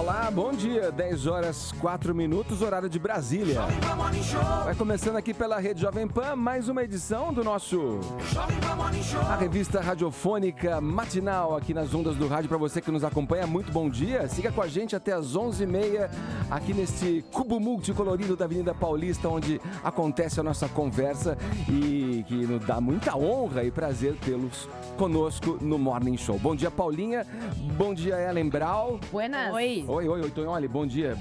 Olá, bom dia, 10 horas 4 minutos, horário de Brasília. Vai começando aqui pela Rede Jovem Pan, mais uma edição do nosso... a revista radiofônica matinal aqui nas ondas do rádio. Para você que nos acompanha, muito bom dia. Siga com a gente até as 11h30 aqui nesse cubo multicolorido da Avenida Paulista, onde acontece a nossa conversa e que nos dá muita honra e prazer tê-los conosco no Morning Show. Bom dia, Paulinha. Bom dia, Ellen Brau. Buenas. Oi, Tonholi, bom dia.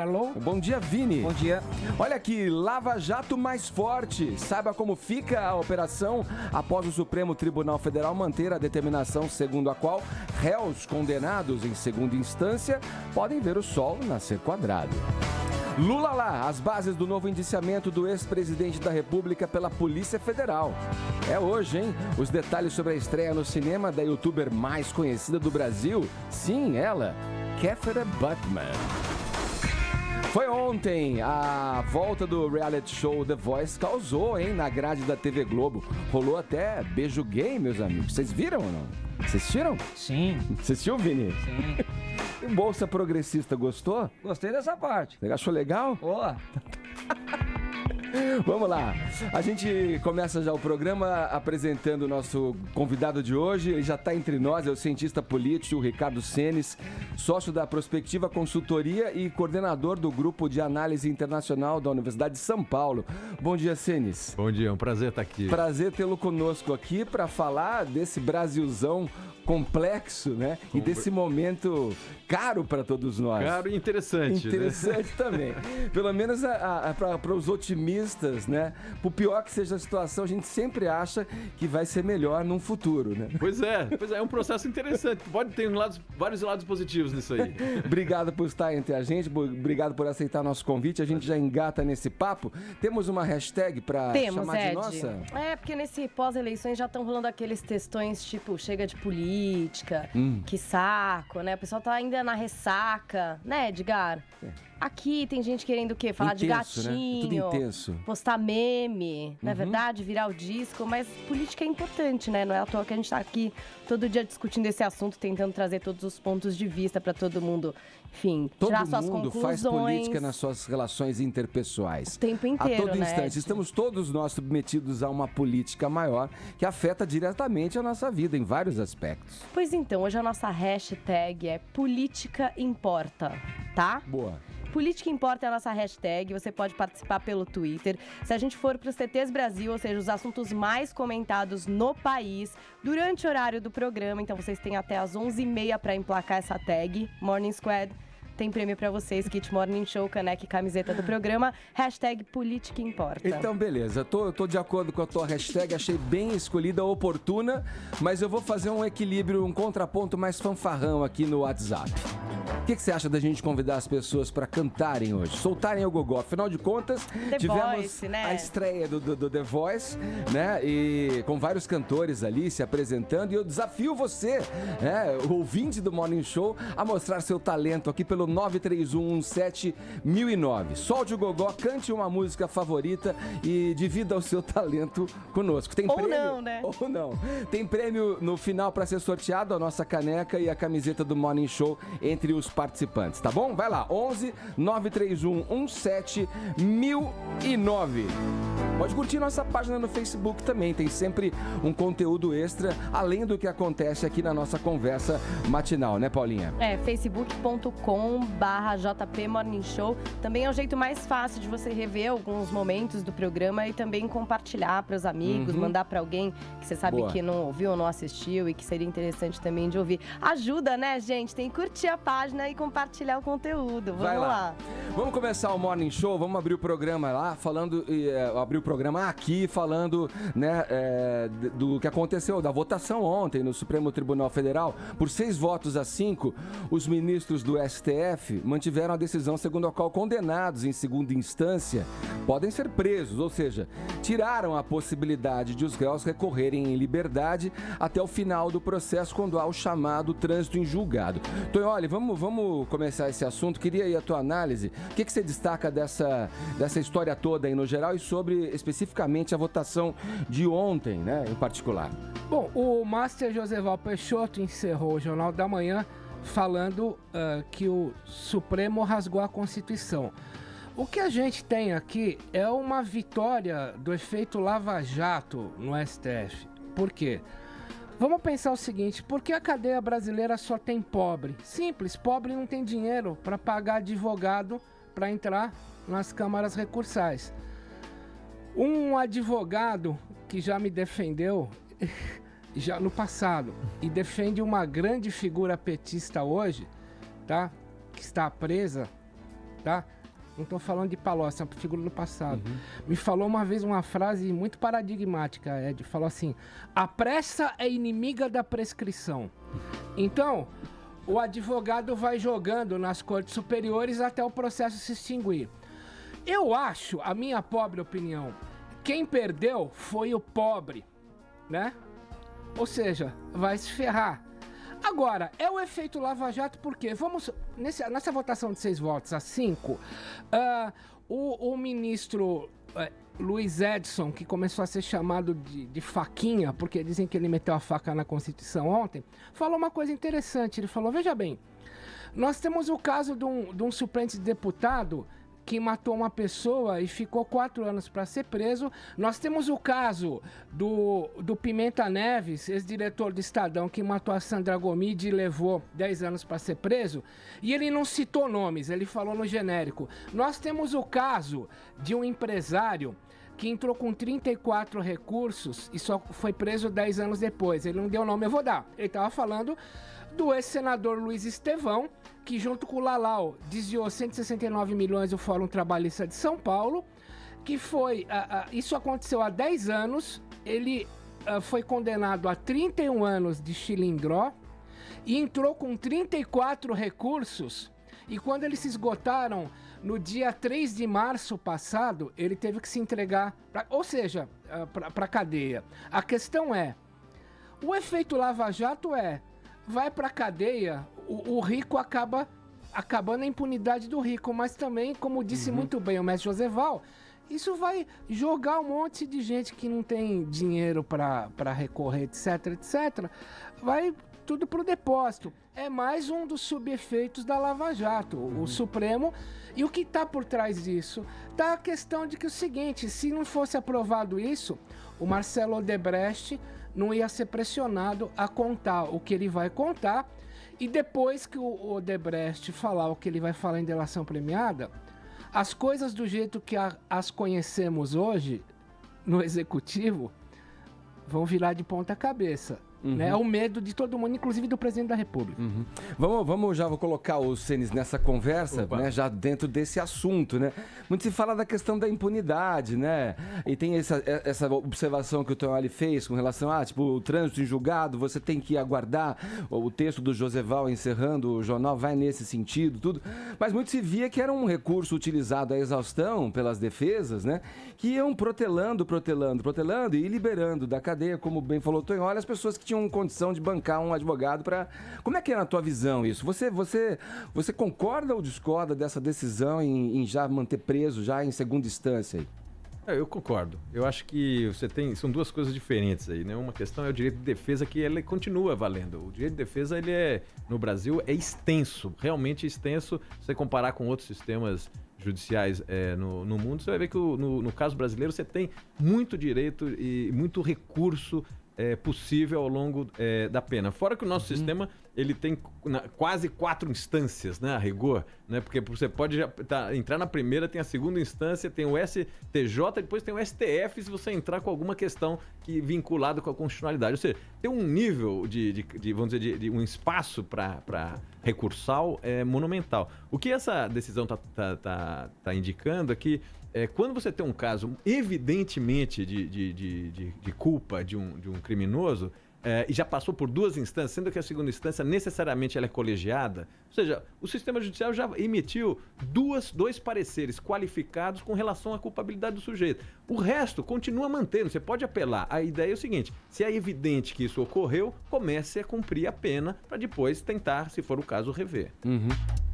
Alô? Bom dia, Vini. Bom dia. Olha aqui, Lava Jato mais forte. Saiba como fica a operação após o Supremo Tribunal Federal manter a determinação segundo a qual réus condenados em segunda instância podem ver o sol nascer quadrado. Lula lá, as bases do novo indiciamento do ex-presidente da República pela Polícia Federal. É hoje, hein? Os detalhes sobre a estreia no cinema da youtuber mais conhecida do Brasil. Sim, ela, Kéfera Butman. Foi ontem, a volta do reality show The Voice causou, hein, na grade da TV Globo. Rolou até beijo gay, meus amigos. Vocês viram ou não? Vocês assistiram? Sim. Você assistiu, Vini? Sim. O Bolsa Progressista gostou? Gostei dessa parte. Você achou legal? Boa. Vamos lá, a gente começa já o programa apresentando o nosso convidado de hoje. Ele já está entre nós, é o cientista político Ricardo Senes, sócio da Prospectiva Consultoria e coordenador do Grupo de Análise Internacional da Universidade de São Paulo. Bom dia, Senes. Bom dia, é um prazer estar aqui. Prazer tê-lo conosco aqui para falar desse Brasilzão complexo, né? E desse momento caro para todos nós. Caro e interessante. Interessante, né? Também. Pelo menos para os otimistas, né? Por pior que seja a situação, a gente sempre acha que vai ser melhor num futuro, né? Pois é um processo interessante. Pode ter vários lados positivos nisso aí. Obrigado por estar entre a gente, obrigado por aceitar nosso convite. A gente já engata nesse papo. Temos uma hashtag para chamar de nossa? Porque nesse pós-eleições já estão rolando aqueles textões tipo, chega de política, que saco, né? O pessoal tá ainda na ressaca, né, Edgar? Aqui tem gente querendo o quê? Falar intenso, de gatinho, né? Tudo intenso. Postar meme, não é verdade? Virar o disco, mas política é importante, né? Não é à toa que a gente tá aqui todo dia discutindo esse assunto, tentando trazer todos os pontos de vista para todo mundo, enfim, tirar suas conclusões. Todo mundo faz política nas suas relações interpessoais. O tempo inteiro, a todo né, instante. Ed? Estamos todos nós submetidos a uma política maior que afeta diretamente a nossa vida em vários aspectos. Pois então, hoje a nossa hashtag é Política Importa, tá? Boa. Política Importa é a nossa hashtag, você pode participar pelo Twitter. Se a gente for para os TTs Brasil, ou seja, os assuntos mais comentados no país, durante o horário do programa, então vocês têm até as 11h30 para emplacar essa tag, Morning Squad. Tem prêmio pra vocês, kit Morning Show, caneca e camiseta do programa, hashtag Política Importa. Então, beleza, tô de acordo com a tua hashtag, achei bem escolhida, oportuna, mas eu vou fazer um equilíbrio, um contraponto mais fanfarrão aqui no WhatsApp. O que você acha da gente convidar as pessoas para cantarem hoje, soltarem o gogó? Afinal de contas, tivemos Voice, né? A estreia do The Voice, né? E com vários cantores ali se apresentando. E eu desafio você, né, o ouvinte do Morning Show, a mostrar seu talento aqui pelo 931171009. Solte o gogó, cante uma música favorita e divida o seu talento conosco. Tem Ou prêmio? não, né? Ou não. Tem prêmio no final para ser sorteado, a nossa caneca e a camiseta do Morning Show entre os participantes, tá bom? Vai lá, 11 931 17 1009. Pode curtir nossa página no Facebook também, tem sempre um conteúdo extra, além do que acontece aqui na nossa conversa matinal, né, Paulinha? facebook.com/JP Morning Show. Também é o jeito mais fácil de você rever alguns momentos do programa e também compartilhar para os amigos, mandar para alguém que você sabe que não ouviu ou não assistiu e que seria interessante também de ouvir. Ajuda, né, gente? Tem que curtir a página e compartilhar o conteúdo. Vamos lá. Vamos começar o Morning Show, vamos abrir o programa lá, abrir o programa aqui falando, né, do que aconteceu, da votação ontem no Supremo Tribunal Federal. Por 6 votos a 5, os ministros do STF mantiveram a decisão segundo a qual condenados em segunda instância podem ser presos, ou seja, tiraram a possibilidade de os réus recorrerem em liberdade até o final do processo, quando há o chamado trânsito em julgado. Tonholi, vamos começar esse assunto. Queria aí a tua análise. O que você destaca dessa história toda aí no geral e sobre especificamente a votação de ontem, né, em particular? Bom, o Master Joseval Peixoto encerrou o Jornal da Manhã falando que o Supremo rasgou a Constituição. O que a gente tem aqui é uma vitória do efeito Lava-Jato no STF. Por quê? Vamos pensar o seguinte, por que a cadeia brasileira só tem pobre? Simples, pobre não tem dinheiro para pagar advogado para entrar nas câmaras recursais. Um advogado que já me defendeu já no passado e defende uma grande figura petista hoje, tá? Que está presa, tá? Não estou falando de Palocci, é uma figura do passado. Me falou uma vez uma frase muito paradigmática, Ed. Falou assim, a pressa é inimiga da prescrição. Então, o advogado vai jogando nas cortes superiores até o processo se extinguir. Eu acho, a minha pobre opinião, quem perdeu foi o pobre, né? Ou seja, vai se ferrar. Agora, é o efeito Lava-Jato porque, nessa votação de 6 votos a 5, o ministro Luiz Edson, que começou a ser chamado de faquinha, porque dizem que ele meteu a faca na Constituição ontem, falou uma coisa interessante. Ele falou, veja bem, nós temos o caso de um suplente de deputado que matou uma pessoa e ficou 4 anos para ser preso. Nós temos o caso do Pimenta Neves, ex-diretor do Estadão, que matou a Sandra Gomide e levou 10 anos para ser preso. E ele não citou nomes, ele falou no genérico. Nós temos o caso de um empresário que entrou com 34 recursos e só foi preso 10 anos depois. Ele não deu nome, eu vou dar. Ele estava falando do ex-senador Luiz Estevão, que junto com o Lalau desviou 169 milhões do Fórum Trabalhista de São Paulo, que foi, isso aconteceu há 10 anos, ele foi condenado a 31 anos de chilindró e entrou com 34 recursos, e quando eles se esgotaram, no dia 3 de março passado, ele teve que se entregar, para a cadeia. A questão é, o efeito Lava-Jato vai para a cadeia, o rico acabando a impunidade do rico, mas também, como disse muito bem o mestre Joseval, isso vai jogar um monte de gente que não tem dinheiro para recorrer, etc, vai tudo para o depósito. É mais um dos subefeitos da Lava Jato, o Supremo. E o que está por trás disso? Está a questão de que o seguinte, se não fosse aprovado isso, o Marcelo Odebrecht não ia ser pressionado a contar o que ele vai contar. E depois que o Odebrecht falar o que ele vai falar em delação premiada, as coisas do jeito que as conhecemos hoje no Executivo vão virar de ponta cabeça. Né? É o medo de todo mundo, inclusive do presidente da República. Vou colocar os Senis nessa conversa, né, já dentro desse assunto, né? Muito se fala da questão da impunidade, né? E tem essa observação que o Tonholi fez com relação a, o trânsito em julgado, você tem que aguardar o texto do Joseval encerrando o jornal, vai nesse sentido, tudo. Mas muito se via que era um recurso utilizado à exaustão pelas defesas, né? Que iam protelando e liberando da cadeia, como bem falou o Tonholi, as pessoas que tinham condição de bancar um advogado para... Como é que é na tua visão isso? Você concorda ou discorda dessa decisão em já manter preso já em segunda instância? Eu concordo. Eu acho que são duas coisas diferentes aí, né? Uma questão é o direito de defesa, que ele continua valendo. O direito de defesa, no Brasil, é extenso, realmente extenso. Se você comparar com outros sistemas judiciais no mundo, você vai ver que no caso brasileiro você tem muito direito e muito recurso possível ao longo da pena. Fora que o nosso sistema, ele tem quase 4 instâncias, né, a rigor, né, porque você pode entrar na primeira, tem a segunda instância, tem o STJ, depois tem o STF, se você entrar com alguma questão vinculada com a constitucionalidade. Ou seja, tem um nível vamos dizer, de um espaço para recursal monumental. O que essa decisão tá indicando é que quando você tem um caso evidentemente de culpa de um criminoso, e já passou por 2 instâncias, sendo que a segunda instância necessariamente ela é colegiada, ou seja, o sistema judicial já emitiu 2 pareceres qualificados com relação à culpabilidade do sujeito. O resto continua mantendo, você pode apelar. A ideia é o seguinte, se é evidente que isso ocorreu, comece a cumprir a pena para depois tentar, se for o caso, rever.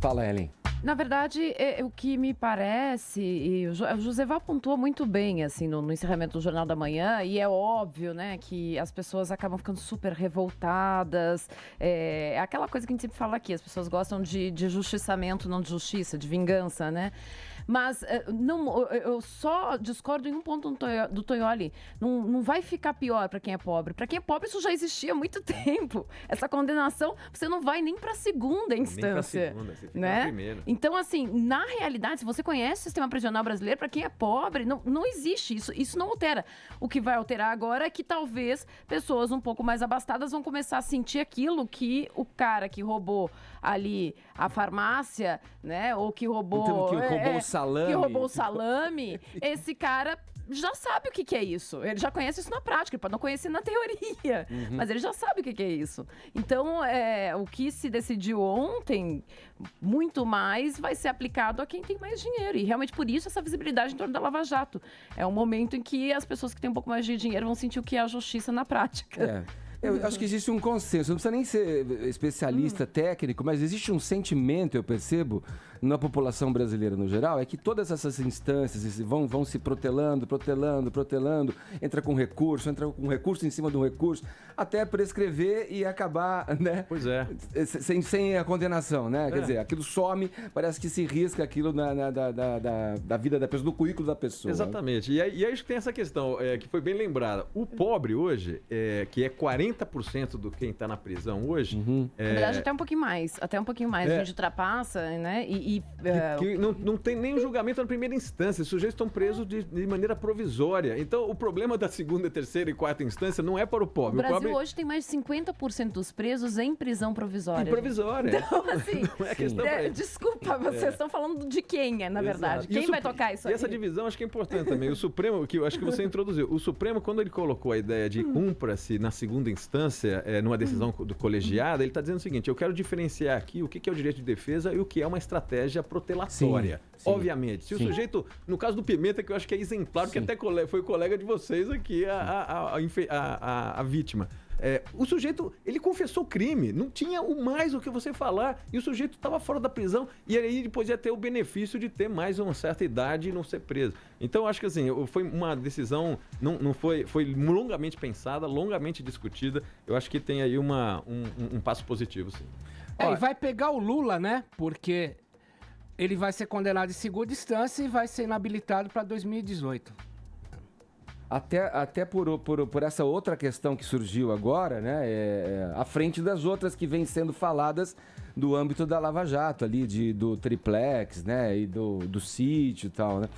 Fala, Ellen. Na verdade, o que me parece, e o Joseval pontuou muito bem assim, no encerramento do Jornal da Manhã, e é óbvio, né, que as pessoas acabam ficando super revoltadas. É aquela coisa que a gente sempre fala aqui, as pessoas gostam de justiçamento, não de justiça, de vingança, né? Mas eu só discordo em um ponto do Toioli. Não vai ficar pior para quem é pobre. Para quem é pobre, isso já existia há muito tempo. Essa condenação, você não vai nem para a segunda instância. Nem pra segunda, você fica na primeira. Então, assim, na realidade, se você conhece o sistema prisional brasileiro, para quem é pobre, não existe isso. Isso não altera. O que vai alterar agora é que talvez pessoas um pouco mais abastadas vão começar a sentir aquilo que o cara que roubou ali a farmácia, né, ou que roubou... Então, que roubou o salame. Que roubou o salame, esse cara já sabe o que é isso. Ele já conhece isso na prática, ele pode não conhecer na teoria, mas ele já sabe o que é isso. Então, o que se decidiu ontem, muito mais vai ser aplicado a quem tem mais dinheiro. E realmente por isso essa visibilidade em torno da Lava Jato. É um momento em que as pessoas que têm um pouco mais de dinheiro vão sentir o que é a justiça na prática. Eu acho que existe um consenso, não precisa nem ser especialista, técnico, mas existe um sentimento, eu percebo, na população brasileira no geral, é que todas essas instâncias vão se protelando, entra com recurso em cima de um recurso, até prescrever e acabar, né? Pois é. Sem a condenação, né? Quer dizer, aquilo some, parece que se risca aquilo da vida da pessoa, do currículo da pessoa. Exatamente. E aí acho que tem essa questão, que foi bem lembrada. O pobre hoje, que é 40% do quem está na prisão hoje... Na verdade, até um pouquinho mais. A gente ultrapassa, né? Que não tem nem um julgamento na primeira instância. Os sujeitos estão presos de maneira provisória. Então, o problema da segunda, terceira e quarta instância não é para o pobre. O Brasil hoje tem mais de 50% dos presos em prisão provisória. Provisória. Então, assim, não é questão desculpa, vocês estão falando de quem, na verdade? Quem vai tocar isso aí? E essa divisão acho que é importante também. O Supremo, que eu acho que você introduziu, o Supremo, quando ele colocou a ideia de cumpra-se na segunda instância, numa decisão do colegiado, ele está dizendo o seguinte: eu quero diferenciar aqui o que é o direito de defesa e o que é uma estratégia protelatória. Sim. Obviamente. Se o sujeito, no caso do Pimenta, que eu acho que é exemplar, que até foi colega de vocês aqui, a vítima. O sujeito, ele confessou crime, não tinha mais o que você falar, e o sujeito estava fora da prisão, e aí depois ia ter o benefício de ter mais uma certa idade e não ser preso. Então, acho que assim, foi uma decisão, foi longamente pensada, longamente discutida. Eu acho que tem aí um passo positivo, sim. E vai pegar o Lula, né? Porque ele vai ser condenado em segunda instância e vai ser inabilitado para 2018. Até por essa outra questão que surgiu agora, né? À frente das outras que vêm sendo faladas do âmbito da Lava Jato, ali, do triplex, né? E do sítio e tal, né?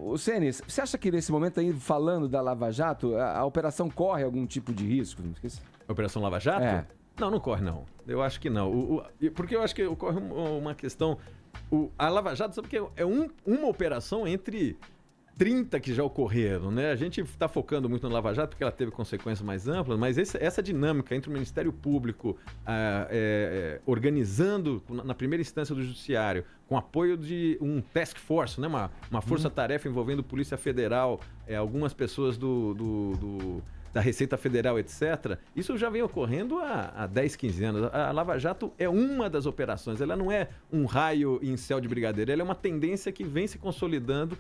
O Senis, você acha que nesse momento aí, falando da Lava Jato, a operação corre algum tipo de risco? Não esqueci. Operação Lava Jato? Não corre, não. Eu acho que não. Porque eu acho que ocorre uma questão... A Lava Jato, sabe que é uma operação entre 30 que já ocorreram, né? A gente está focando muito na Lava Jato porque ela teve consequências mais amplas, mas essa dinâmica entre o Ministério Público organizando na primeira instância do Judiciário, com apoio de um task force, né? Uma força-tarefa envolvendo Polícia Federal, algumas pessoas da Receita Federal, etc., isso já vem ocorrendo há 10, 15 anos. A Lava Jato é uma das operações, ela não é um raio em céu de brigadeiro, ela é uma tendência que vem se consolidando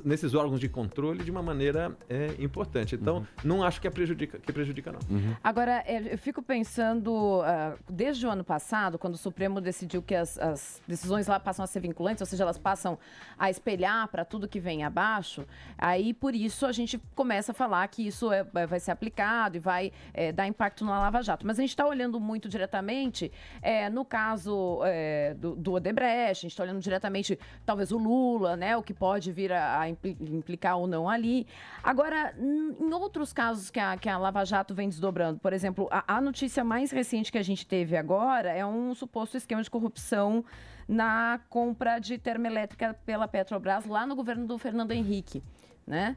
nesses órgãos de controle de uma maneira importante. Então, não acho que prejudica não. Agora, eu fico pensando, desde o ano passado, quando o Supremo decidiu que as decisões lá passam a ser vinculantes, ou seja, elas passam a espelhar para tudo que vem abaixo, aí por isso a gente começa a falar que isso vai ser aplicado e vai dar impacto na Lava Jato. Mas a gente está olhando muito diretamente, no caso do Odebrecht, a gente está olhando diretamente, talvez, o Lula, né, o que pode vir a implicar ou não ali. Agora, em outros casos que a Lava Jato vem desdobrando, por exemplo, a notícia mais recente que a gente teve agora é um suposto esquema de corrupção na compra de termoelétrica pela Petrobras lá no governo do Fernando Henrique, né?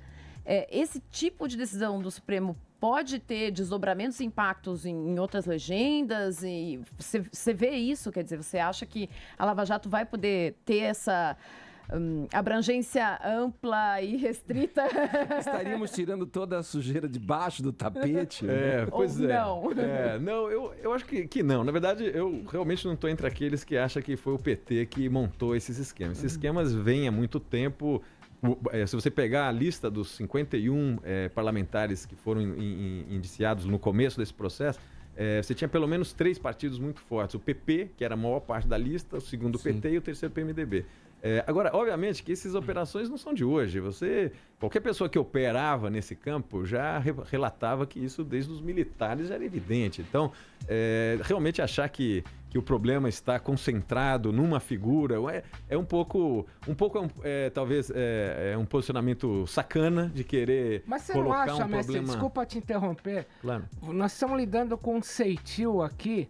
Esse tipo de decisão do Supremo pode ter desdobramentos e impactos em outras legendas? E você vê isso? Quer dizer, você acha que a Lava Jato vai poder ter abrangência ampla e restrita. Estaríamos tirando toda a sujeira debaixo do tapete. Pois Ou é. não. Não, eu acho que não. Na verdade, eu realmente não estou entre aqueles que acham que foi o PT que montou esses esquemas. Esses esquemas vêm há muito tempo. Se você pegar a lista dos 51 parlamentares que foram indiciados no começo desse processo, você tinha pelo menos 3 partidos muito fortes. O PP, que era a maior parte da lista, o segundo PT e o terceiro PMDB. Agora, obviamente que essas operações não são de hoje. Qualquer pessoa que operava nesse campo já relatava que isso desde os militares já era evidente. Então, realmente achar que o problema está concentrado numa figura talvez um posicionamento sacana de querer Mas você colocar não acha, um mestre, problema... desculpa te interromper, Claro. nós estamos lidando com um ceitil aqui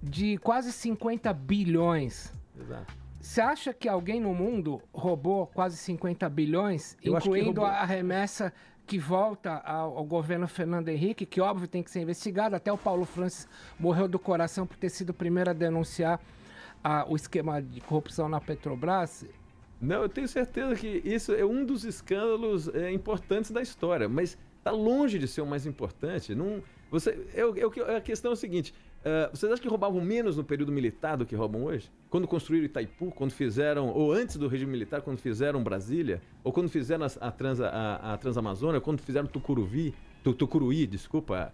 de quase 50 bilhões. Exato. Você acha que alguém no mundo roubou quase 50 bilhões, Eu acho que incluindo roubou. a remessa que volta ao governo Fernando Henrique, que óbvio tem que ser investigado. Até o Paulo Francis morreu do coração por ter sido o primeiro a denunciar o esquema de corrupção na Petrobras. Não, eu tenho certeza que isso é um dos escândalos importantes da história, mas está longe de ser o mais importante. A questão é o seguinte, vocês acham que roubavam menos no período militar do que roubam hoje? Quando construíram Itaipu, quando fizeram, ou antes do regime militar, quando fizeram Brasília, ou quando fizeram a Transamazônia, quando fizeram Tucuruí, desculpa.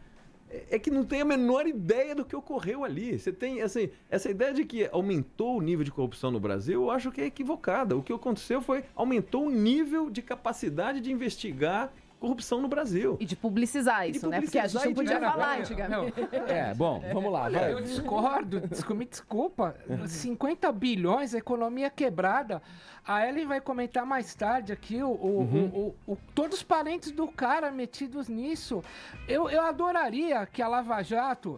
É que não tem a menor ideia do que ocorreu ali. Você tem essa ideia de que aumentou o nível de corrupção no Brasil, eu acho que é equivocada. O que aconteceu foi aumentou o nível de capacidade de investigar corrupção no Brasil. E de publicizar isso, né? Porque a gente não podia falar antigamente. Bom, vamos lá. Vai. Eu discordo, me desculpa. 50 bilhões, a economia quebrada. A Ellen vai comentar mais tarde aqui todos os parentes do cara metidos nisso. Eu adoraria que a Lava Jato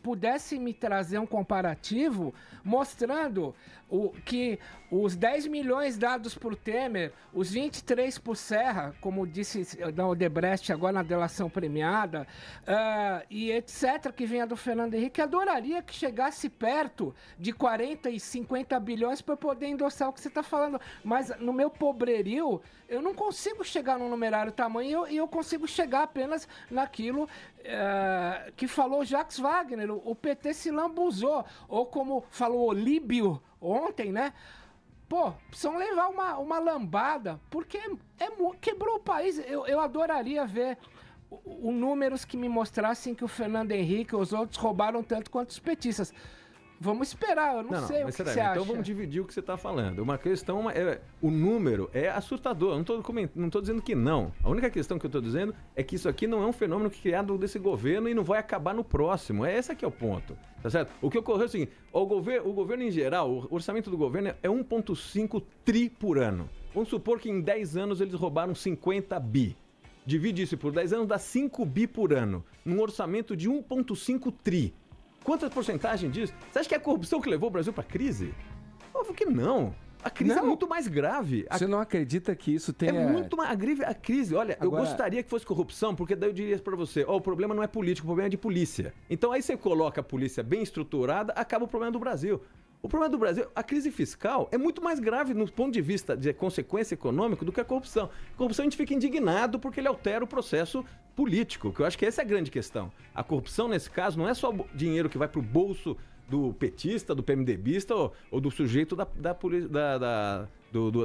pudesse me trazer um comparativo mostrando que os 10 milhões dados por Temer, os 23 por Serra, como disse da Odebrecht agora na delação premiada, e etc., que venha do Fernando Henrique, adoraria que chegasse perto de 40 e 50 bilhões para poder endossar o que você está falando. Mas no meu pobrerio, eu não consigo chegar num numerário tamanho e eu consigo chegar apenas naquilo que falou Jacques Wagner. O PT se lambuzou, ou como falou Olíbio ontem, né? Pô, precisam levar uma lambada, porque quebrou o país. Eu adoraria ver números que me mostrassem que o Fernando Henrique e os outros roubaram tanto quanto os petistas. Vamos esperar, eu não sei o que você acha. Então vamos dividir o que você está falando. Uma questão, o número é assustador. Eu não estou dizendo que não. A única questão que eu estou dizendo é que isso aqui não é um fenômeno criado desse governo e não vai acabar no próximo. Esse que é o ponto. Tá certo? O que ocorreu é o seguinte, o governo em geral, o orçamento do governo é 1,5 tri por ano. Vamos supor que em 10 anos eles roubaram 50 bi. Divide isso por 10 anos, dá 5 bi por ano. Num orçamento de 1,5 tri. Quantas porcentagem disso? Você acha que é a corrupção que levou o Brasil para a crise? Óbvio que não. A crise é muito mais grave. Você não acredita que isso tenha... É muito mais grave a crise. Olha, eu gostaria que fosse corrupção, porque daí eu diria para você, o problema não é político, o problema é de polícia. Então aí você coloca a polícia bem estruturada, acaba o problema do Brasil. O problema do Brasil, a crise fiscal é muito mais grave no ponto de vista de consequência econômica do que a corrupção. A corrupção a gente fica indignado porque ele altera o processo político, que eu acho que essa é a grande questão. A corrupção, nesse caso, não é só dinheiro que vai para o bolso do petista, do PMDBista ou do sujeito da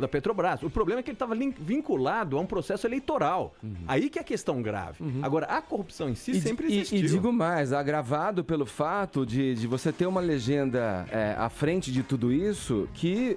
Petrobras. O problema é que ele estava vinculado a um processo eleitoral. Aí que é a questão grave. Agora, a corrupção em si sempre existiu. E digo mais, agravado pelo fato de você ter uma legenda à frente de tudo isso, que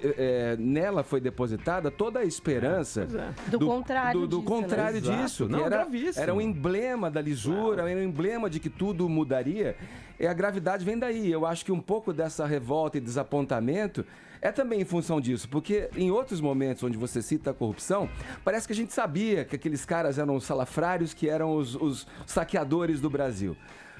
nela foi depositada toda a esperança do contrário do disso. contrário Né? disso. Não, que gravíssimo. era um emblema da lisura, era um emblema de que tudo mudaria. E a gravidade vem daí. Eu acho que um pouco dessa revolta e desapontamento é também em função disso, porque em outros momentos onde você cita a corrupção, parece que a gente sabia que aqueles caras eram os salafrários, que eram os saqueadores do Brasil.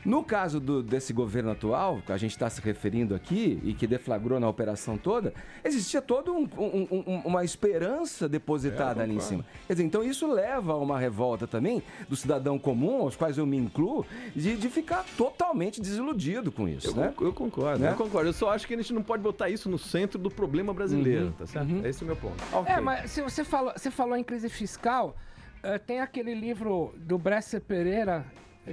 No caso desse governo atual, que a gente está se referindo aqui e que deflagrou na operação toda, existia toda uma esperança depositada ali em cima. Quer dizer, então isso leva a uma revolta também do cidadão comum, aos quais eu me incluo, de ficar totalmente desiludido com isso, né? Eu concordo, Né? eu concordo. Eu só acho que a gente não pode botar isso no centro do problema brasileiro, tá certo? Esse é o meu ponto. Ok. Mas se você falou em crise fiscal, tem aquele livro do Bresser Pereira,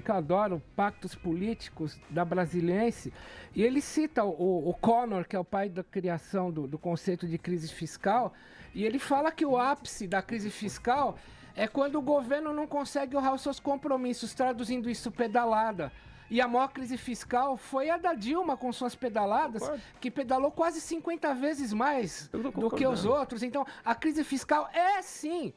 que eu adoro, Pactos Políticos, da Brasiliense, e ele cita o Connor, que é o pai da criação do conceito de crise fiscal, e ele fala que o ápice da crise fiscal é quando o governo não consegue honrar os seus compromissos, traduzindo isso pedalada. E a maior crise fiscal foi a da Dilma com suas pedaladas, que pedalou quase 50 vezes mais do que os outros. Então, a crise fiscal é, sim,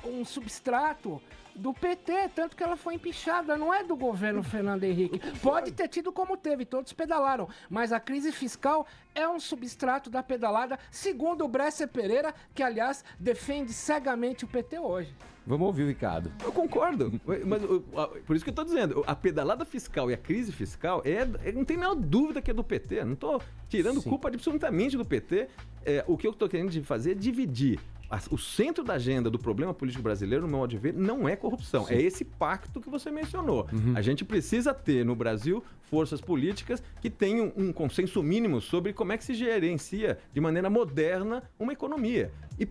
um substrato do PT, tanto que ela foi empichada, não é do governo Fernando Henrique. Pode ter tido como teve, todos pedalaram, mas a crise fiscal é um substrato da pedalada, segundo o Bresser Pereira, que, aliás, defende cegamente o PT hoje. Vamos ouvir o Ricardo. Eu concordo, mas por isso que eu tô dizendo, a pedalada fiscal e a crise fiscal não tem a menor dúvida que é do PT, não tô tirando culpa absolutamente do PT, o que eu tô querendo fazer é dividir. O centro da agenda do problema político brasileiro, no meu modo de ver, não é corrupção. Sim. É esse pacto que você mencionou. A gente precisa ter no Brasil forças políticas que tenham um consenso mínimo sobre como é que se gerencia de maneira moderna uma economia. E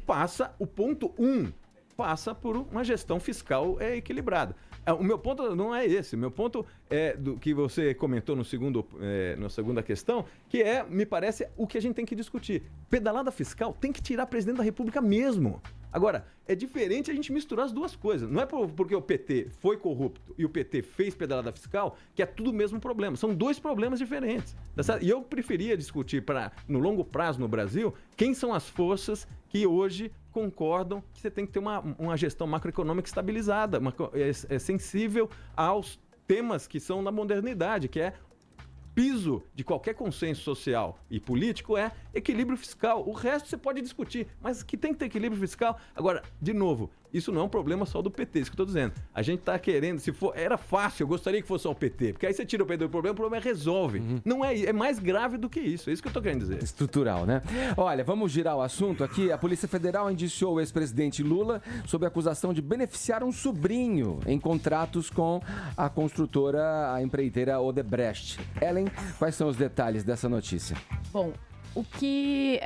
o ponto 1, passa por uma gestão fiscal equilibrada. O meu ponto não é esse. O meu ponto é do que você comentou na segunda questão, que me parece, o que a gente tem que discutir. Pedalada fiscal tem que tirar presidente da República mesmo. Agora, é diferente a gente misturar as duas coisas. Não é porque o PT foi corrupto e o PT fez pedalada fiscal que é tudo o mesmo problema. São dois problemas diferentes. Tá certo? E eu preferia discutir, no longo prazo no Brasil, quem são as forças que hoje concordam que você tem que ter uma gestão macroeconômica estabilizada, sensível aos temas que são na modernidade, que é piso de qualquer consenso social e político é equilíbrio fiscal. O resto você pode discutir, mas que tem que ter equilíbrio fiscal. Agora, de novo, isso não é um problema só do PT, isso que eu estou dizendo. A gente está querendo, era fácil, eu gostaria que fosse só o PT, porque aí você tira o PT do problema, o problema resolve. Não é mais grave do que isso, é isso que eu estou querendo dizer. Estrutural, né? Olha, vamos girar o assunto aqui. A Polícia Federal indiciou o ex-presidente Lula sob acusação de beneficiar um sobrinho em contratos com a construtora, a empreiteira Odebrecht. Ellen, quais são os detalhes dessa notícia? Bom, o que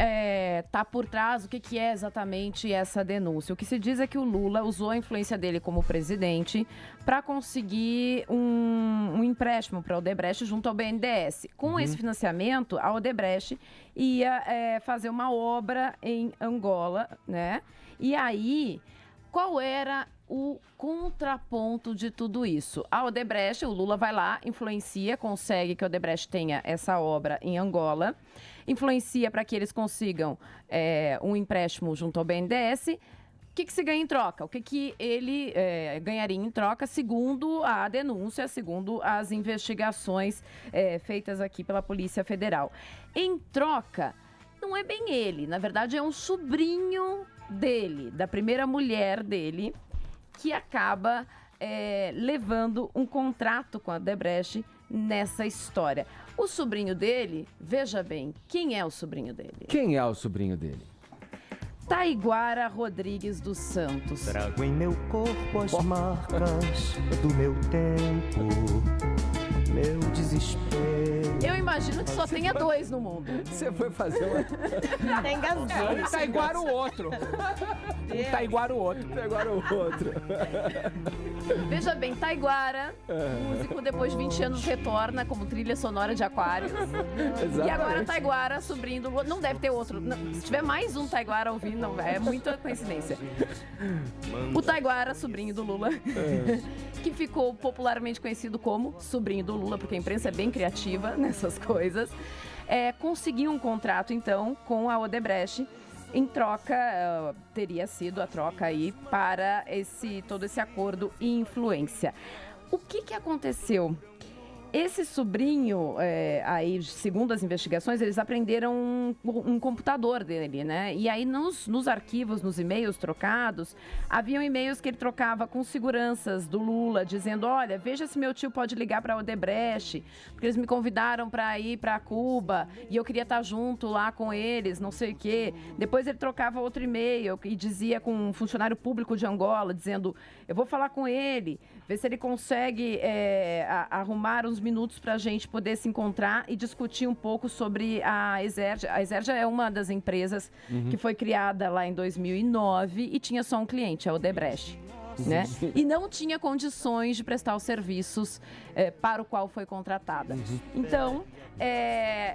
está por trás, o que é exatamente essa denúncia? O que se diz é que o Lula usou a influência dele como presidente para conseguir um empréstimo para a Odebrecht junto ao BNDES. Com esse financiamento, a Odebrecht ia fazer uma obra em Angola, né? E aí, qual era o contraponto de tudo isso? A Odebrecht, o Lula vai lá, influencia, consegue que a Odebrecht tenha essa obra em Angola, influencia para que eles consigam um empréstimo junto ao BNDES. O que se ganha em troca? O que ele ganharia em troca, segundo a denúncia, segundo as investigações feitas aqui pela Polícia Federal? Em troca, não é bem ele, na verdade é um sobrinho dele, da primeira mulher dele, que acaba levando um contrato com a Odebrecht nessa história. O sobrinho dele, veja bem, quem é o sobrinho dele? Quem é o sobrinho dele? Taiguara Rodrigues dos Santos. Trago em meu corpo as marcas do meu tempo, meu desespero. Eu imagino que só tenha dois no mundo. Você foi fazer uma... Tem gasgão. Um tá igual o outro. Um tá igual o outro. Agora o outro. Veja bem, Taiguara, músico, depois de 20 anos retorna como trilha sonora de Aquários. E agora Taiguara, sobrinho do Lula. Não deve ter outro. Não, se tiver mais um Taiguara ouvindo, não, é muita coincidência. O Taiguara, sobrinho do Lula, que ficou popularmente conhecido como sobrinho do Lula, porque a imprensa é bem criativa nessas coisas, conseguiu um contrato, então, com a Odebrecht. Em troca, teria sido a troca aí para todo esse acordo e influência. O que aconteceu? Esse sobrinho, aí, segundo as investigações, eles apreenderam um computador dele, né? E aí, nos arquivos, nos e-mails trocados, haviam e-mails que ele trocava com seguranças do Lula, dizendo, olha, veja se meu tio pode ligar para a Odebrecht, porque eles me convidaram para ir para Cuba e eu queria estar junto lá com eles, não sei o quê. Depois ele trocava outro e-mail e dizia com um funcionário público de Angola, dizendo, eu vou falar com ele, ver se ele consegue arrumar uns minutos para a gente poder se encontrar e discutir um pouco sobre a Exerja. A Exerja é uma das empresas que foi criada lá em 2009 e tinha só um cliente, a Odebrecht. Né? E não tinha condições de prestar os serviços para o qual foi contratada. Então, é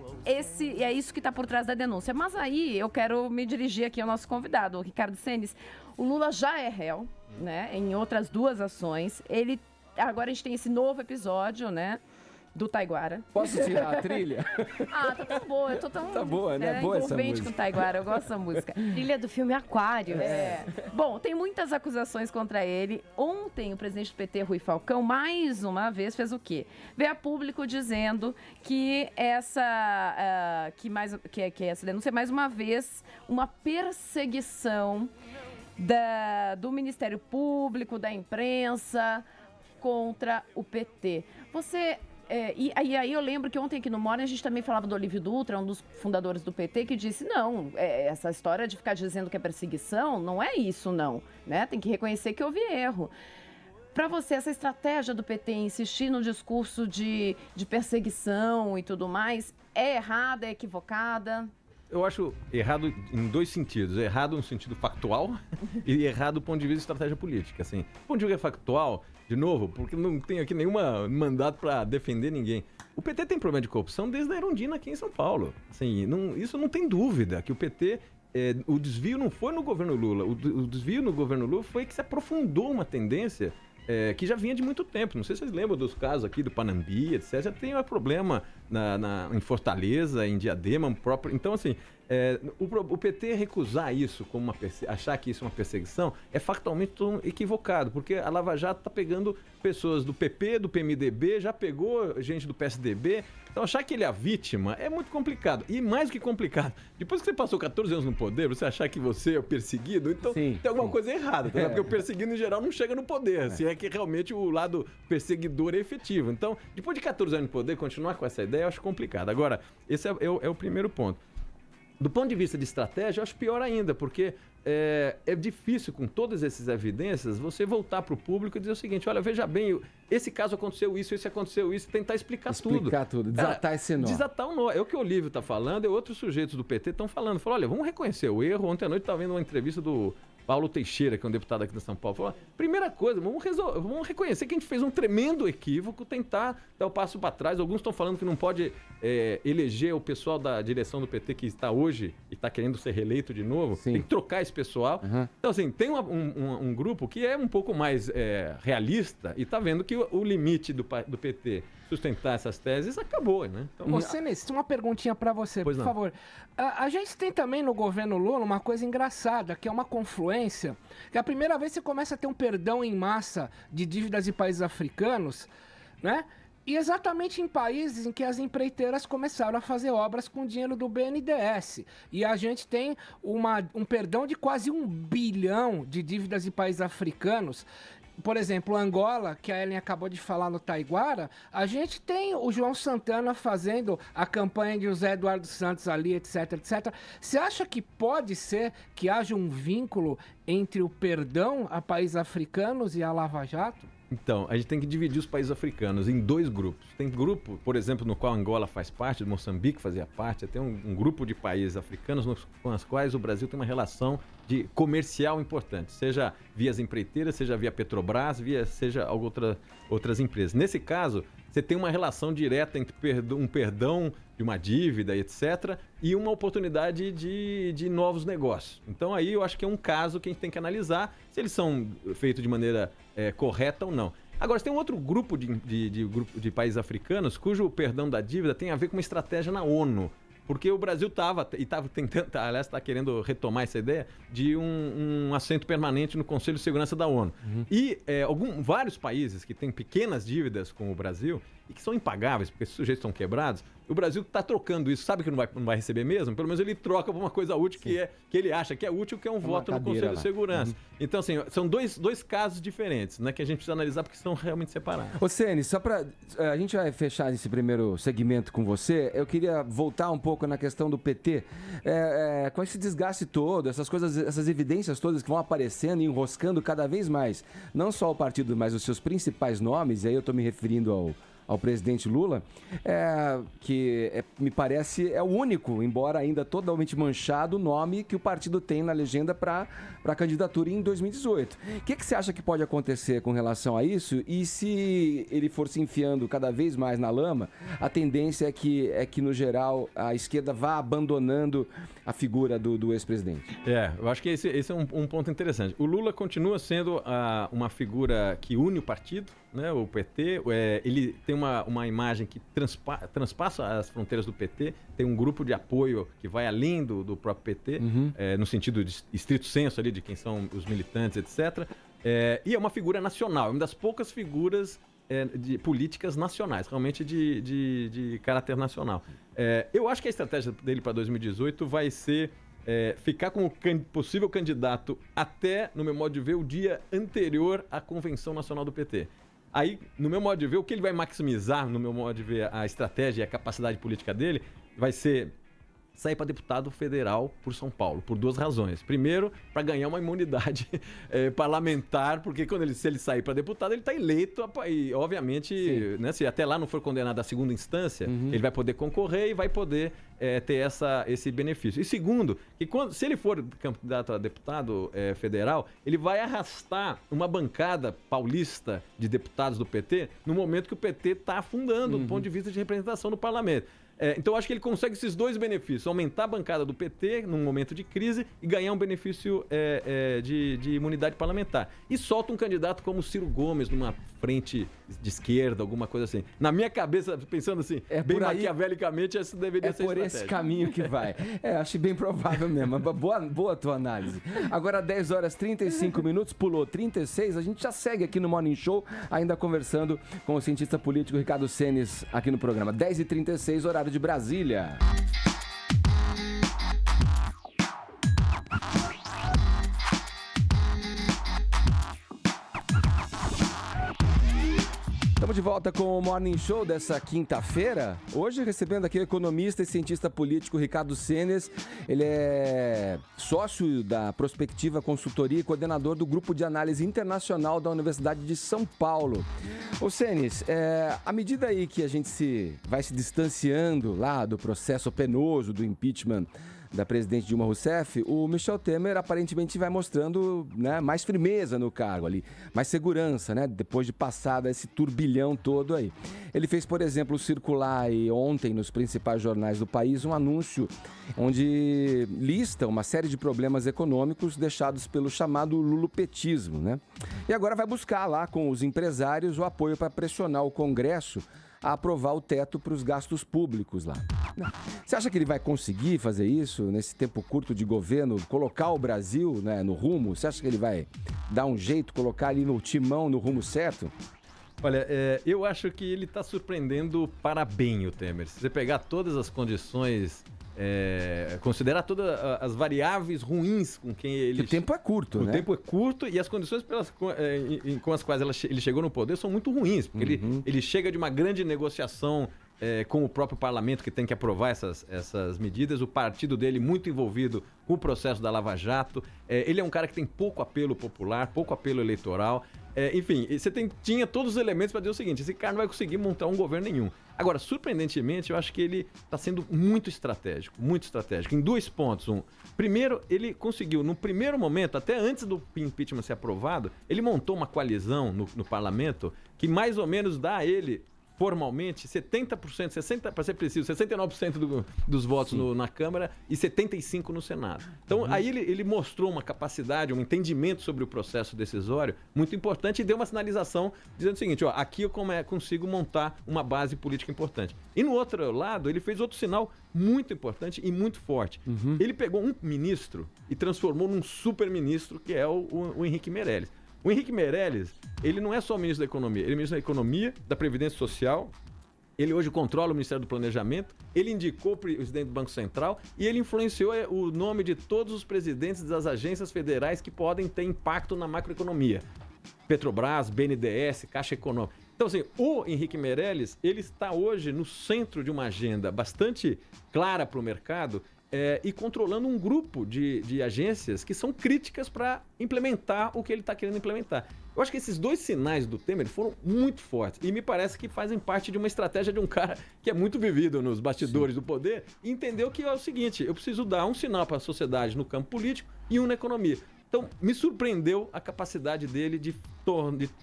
isso que está por trás da denúncia. Mas aí eu quero me dirigir aqui ao nosso convidado, o Ricardo Senes. O Lula já é réu, né, em outras 2 ações. Agora a gente tem esse novo episódio, né? Do Taiguara. Posso tirar a trilha? Tá tão boa, eu tô tão tá boa, né? Boa essa envolvente música. com o Taiguara, eu gosto dessa música. Trilha do filme Aquário. Bom, tem muitas acusações contra ele. Ontem, o presidente do PT, Rui Falcão, mais uma vez fez o quê? Veio a público dizendo que essa denúncia é mais uma vez uma perseguição do Ministério Público, da imprensa contra o PT. E aí eu lembro que ontem aqui no Morning a gente também falava do Olívio Dutra, um dos fundadores do PT, que disse, não, essa história de ficar dizendo que é perseguição, não é isso não, né? Tem que reconhecer que houve erro. Para você, essa estratégia do PT insistir no discurso de perseguição e tudo mais, é errada, é equivocada? Eu acho errado em 2 sentidos. Errado no sentido factual e errado do ponto de vista de estratégia política. Assim, do ponto de vista factual, de novo, porque não tem aqui nenhum mandato para defender ninguém. O PT tem problema de corrupção desde a Erundina aqui em São Paulo. Assim, isso não tem dúvida, que o PT... o desvio não foi no governo Lula. O desvio no governo Lula foi que se aprofundou uma tendência que já vinha de muito tempo. Não sei se vocês lembram dos casos aqui do Panambi, etc. Já tem um problema em Fortaleza, em Diadema, próprio. Então, assim, o PT recusar isso, achar que isso é uma perseguição, é factualmente equivocado, porque a Lava Jato está pegando pessoas do PP, do PMDB, já pegou gente do PSDB. Então, achar que ele é a vítima é muito complicado. E mais do que complicado, depois que você passou 14 anos no poder, você achar que você é o perseguido, então tem alguma coisa errada, tá? Porque o perseguido, em geral, não chega no poder, se é que realmente o lado perseguidor é efetivo. Então, depois de 14 anos no poder, continuar com essa ideia, eu acho complicado. Agora, esse é o primeiro ponto. Do ponto de vista de estratégia, eu acho pior ainda, porque é difícil, com todas essas evidências, você voltar para o público e dizer o seguinte, olha, veja bem, esse caso aconteceu isso, esse aconteceu isso, tentar explicar tudo. Explicar tudo, desatar esse nó. Desatar o nó. É o que o Olívio está falando, outros sujeitos do PT estão falando. Olha, vamos reconhecer o erro. Ontem à noite eu estava vendo uma entrevista do Paulo Teixeira, que é um deputado aqui de São Paulo, falou, primeira coisa, vamos reconhecer que a gente fez um tremendo equívoco, tentar dar o passo para trás. Alguns estão falando que não pode eleger o pessoal da direção do PT que está hoje e está querendo ser reeleito de novo. Sim. Tem que trocar esse pessoal. Então, assim, tem um grupo que é um pouco mais realista e está vendo que o limite do PT sustentar essas teses acabou, né? Então, Você, Nesse, uma perguntinha para você, por favor. A gente tem também no governo Lula uma coisa engraçada, que é uma confluência, que a primeira vez você começa a ter um perdão em massa de dívidas de países africanos, né? E exatamente em países em que as empreiteiras começaram a fazer obras com dinheiro do BNDES. E a gente tem um perdão de quase 1 bilhão de dívidas de países africanos. Por exemplo, Angola, que a Ellen acabou de falar no Taiguara, a gente tem o João Santana fazendo a campanha de José Eduardo Santos ali, etc, etc. Você acha que pode ser que haja um vínculo entre o perdão a países africanos e a Lava Jato? Então, a gente tem que dividir os países africanos em 2 grupos. Tem grupo, por exemplo, no qual Angola faz parte, Moçambique fazia parte, tem um grupo de países africanos com os quais o Brasil tem uma relação comercial importante, seja via as empreiteiras, seja via Petrobras, seja outras empresas. Nesse caso, você tem uma relação direta entre um perdão de uma dívida, etc., e uma oportunidade de novos negócios. Então, aí eu acho que é um caso que a gente tem que analisar se eles são feitos de maneira correta ou não. Agora, tem um outro grupo de países africanos cujo perdão da dívida tem a ver com uma estratégia na ONU. Porque o Brasil estava tentando, aliás, está querendo retomar essa ideia de um assento permanente no Conselho de Segurança da ONU. E vários países que têm pequenas dívidas com o Brasil, e que são impagáveis, porque esses sujeitos estão quebrados, o Brasil está trocando isso, sabe que não vai receber mesmo? Pelo menos ele troca por uma coisa útil que ele acha que é útil, que é um voto no Conselho de Segurança. Então, assim, são dois casos diferentes, né, que a gente precisa analisar porque estão realmente separados. Ô, Ceni, só para a gente vai fechar esse primeiro segmento com você, eu queria voltar um pouco na questão do PT, com esse desgaste todo, essas coisas, essas evidências todas que vão aparecendo e enroscando cada vez mais, não só o partido, mas os seus principais nomes, e aí eu estou me referindo ao presidente Lula, me parece é o único, embora ainda totalmente manchado, nome que o partido tem na legenda para a candidatura em 2018. O que você acha que pode acontecer com relação a isso? E se ele for se enfiando cada vez mais na lama, a tendência é que no geral, a esquerda vá abandonando a figura do ex-presidente? Eu acho que esse é um ponto interessante. O Lula continua sendo uma figura que une o partido, né, o PT, ele tem uma imagem que transpassa as fronteiras do PT, tem um grupo de apoio que vai além do próprio PT, no sentido de estrito senso ali de quem são os militantes, etc. E é uma figura nacional, é uma das poucas figuras de políticas nacionais, realmente de caráter nacional. Eu acho que a estratégia dele para 2018 vai ser ficar como possível candidato até, no meu modo de ver, o dia anterior à Convenção Nacional do PT. Aí, no meu modo de ver, o que ele vai maximizar, no meu modo de ver, a estratégia e a capacidade política dele, vai ser sair para deputado federal por São Paulo, por duas razões. Primeiro, para ganhar uma imunidade parlamentar, porque se ele sair para deputado, ele está eleito, e obviamente, né, se até lá não for condenado à segunda instância, ele vai poder concorrer e vai poder ter esse benefício. E segundo, que se ele for candidato a deputado federal, ele vai arrastar uma bancada paulista de deputados do PT no momento que o PT está afundando do ponto de vista de representação no parlamento. Então, eu acho que ele consegue esses dois benefícios, aumentar a bancada do PT num momento de crise e ganhar um benefício de imunidade parlamentar. E solta um candidato como Ciro Gomes numa frente de esquerda, alguma coisa assim. Na minha cabeça, pensando assim, bem maquiavelicamente, essa deveria ser a estratégia. Esse caminho que vai. Acho bem provável mesmo. Boa tua análise. Agora, 10 horas 35 minutos, pulou 36, a gente já segue aqui no Morning Show, ainda conversando com o cientista político Ricardo Senes aqui no programa. 10h36, horário de Brasília. Estamos de volta com o Morning Show dessa quinta-feira. Hoje recebendo aqui o economista e cientista político Ricardo Senes. Ele é sócio da Prospectiva Consultoria e coordenador do Grupo de Análise Internacional da Universidade de São Paulo. Ô Senes, à medida aí que a gente vai se distanciando lá do processo penoso do impeachment da presidente Dilma Rousseff, o Michel Temer aparentemente vai mostrando, né, mais firmeza no cargo ali, mais segurança, né, depois de passar esse turbilhão todo aí. Ele fez, por exemplo, circular aí ontem nos principais jornais do país um anúncio onde lista uma série de problemas econômicos deixados pelo chamado lulopetismo, né? E agora vai buscar lá com os empresários o apoio para pressionar o Congresso a aprovar o teto para os gastos públicos lá. Você acha que ele vai conseguir fazer isso nesse tempo curto de governo, colocar o Brasil, né, no rumo? Você acha que ele vai dar um jeito, colocar ali no timão, no rumo certo? Olha, eu acho que ele está surpreendendo para bem o Temer. Se você pegar todas as condições, considerar todas as variáveis ruins com quem ele... O tempo é curto, né? O tempo é curto e as condições com as quais ele chegou no poder são muito ruins, porque ele chega de uma grande negociação com o próprio parlamento que tem que aprovar essas medidas, o partido dele muito envolvido com o processo da Lava Jato, ele é um cara que tem pouco apelo popular, pouco apelo eleitoral, enfim, você tinha todos os elementos para dizer o seguinte, esse cara não vai conseguir montar um governo nenhum. Agora, surpreendentemente, eu acho que ele está sendo muito estratégico, em 2 pontos. Primeiro, ele conseguiu, no primeiro momento, até antes do impeachment ser aprovado, ele montou uma coalizão no parlamento que mais ou menos dá a ele formalmente 70%, 60%, para ser preciso, 69% dos votos na Câmara e 75% no Senado. Então, aí ele mostrou uma capacidade, um entendimento sobre o processo decisório muito importante e deu uma sinalização dizendo o seguinte, aqui eu consigo montar uma base política importante. E no outro lado, ele fez outro sinal muito importante e muito forte. Ele pegou um ministro e transformou num super-ministro, que é o Henrique Meirelles. O Henrique Meirelles, ele não é só ministro da Economia, ele é ministro da Economia, da Previdência Social, Ele hoje controla o Ministério do Planejamento, ele indicou o presidente do Banco Central e ele influenciou o nome de todos os presidentes das agências federais que podem ter impacto na macroeconomia. Petrobras, BNDES, Caixa Econômica. Então, assim, o Henrique Meirelles, ele está hoje no centro de uma agenda bastante clara para o mercado e controlando um grupo de agências que são críticas para implementar o que ele está querendo implementar. Eu acho que esses dois sinais do Temer foram muito fortes e me parece que fazem parte de uma estratégia de um cara que é muito vivido nos bastidores do poder e entendeu que é o seguinte, eu preciso dar um sinal para a sociedade no campo político e um na economia. Então, me surpreendeu a capacidade dele de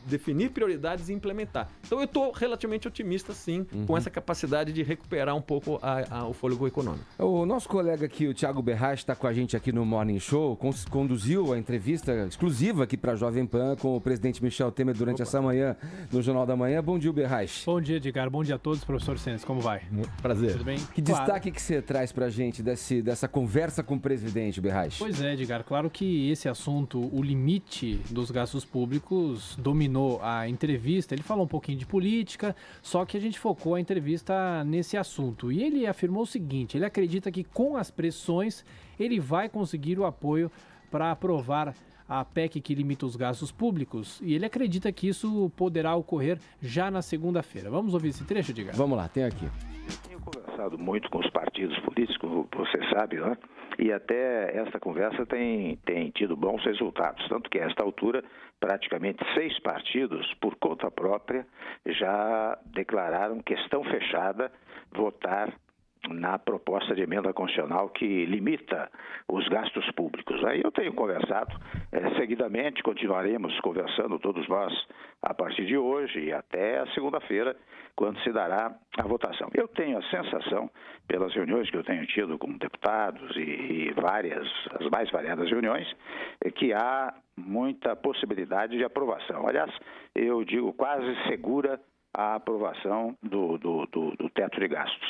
definir prioridades e implementar. Então, eu estou relativamente otimista, sim, com essa capacidade de recuperar um pouco o fôlego econômico. O nosso colega aqui, o Thiago Berrache, está com a gente aqui no Morning Show, conduziu a entrevista exclusiva aqui para a Jovem Pan com o presidente Michel Temer durante essa manhã, no Jornal da Manhã. Bom dia, Berrache. Bom dia, Edgar. Bom dia a todos. Professor Senes, como vai? Muito prazer. Tudo bem? Que destaque que você traz para a gente dessa conversa com o presidente, Berrache? Pois é, Edgar. Claro que esse assunto, o limite dos gastos públicos, dominou a entrevista. Ele falou um pouquinho de política, só que a gente focou a entrevista nesse assunto. E ele afirmou o seguinte, ele acredita que com as pressões ele vai conseguir o apoio para aprovar a PEC que limita os gastos públicos. E ele acredita que isso poderá ocorrer já na segunda-feira. Vamos ouvir esse trecho, Edgar? Vamos lá, tem aqui. Eu tenho conversado muito com os partidos políticos, você sabe, né? E até essa conversa tem tido bons resultados. Tanto que, a esta altura, praticamente 6 partidos, por conta própria, já declararam questão fechada votar na proposta de emenda constitucional que limita os gastos públicos. Aí eu tenho conversado seguidamente, continuaremos conversando todos nós a partir de hoje e até a segunda-feira, quando se dará a votação. Eu tenho a sensação, pelas reuniões que eu tenho tido com deputados e as mais variadas reuniões, que há muita possibilidade de aprovação. Aliás, eu digo quase segura a aprovação do teto de gastos.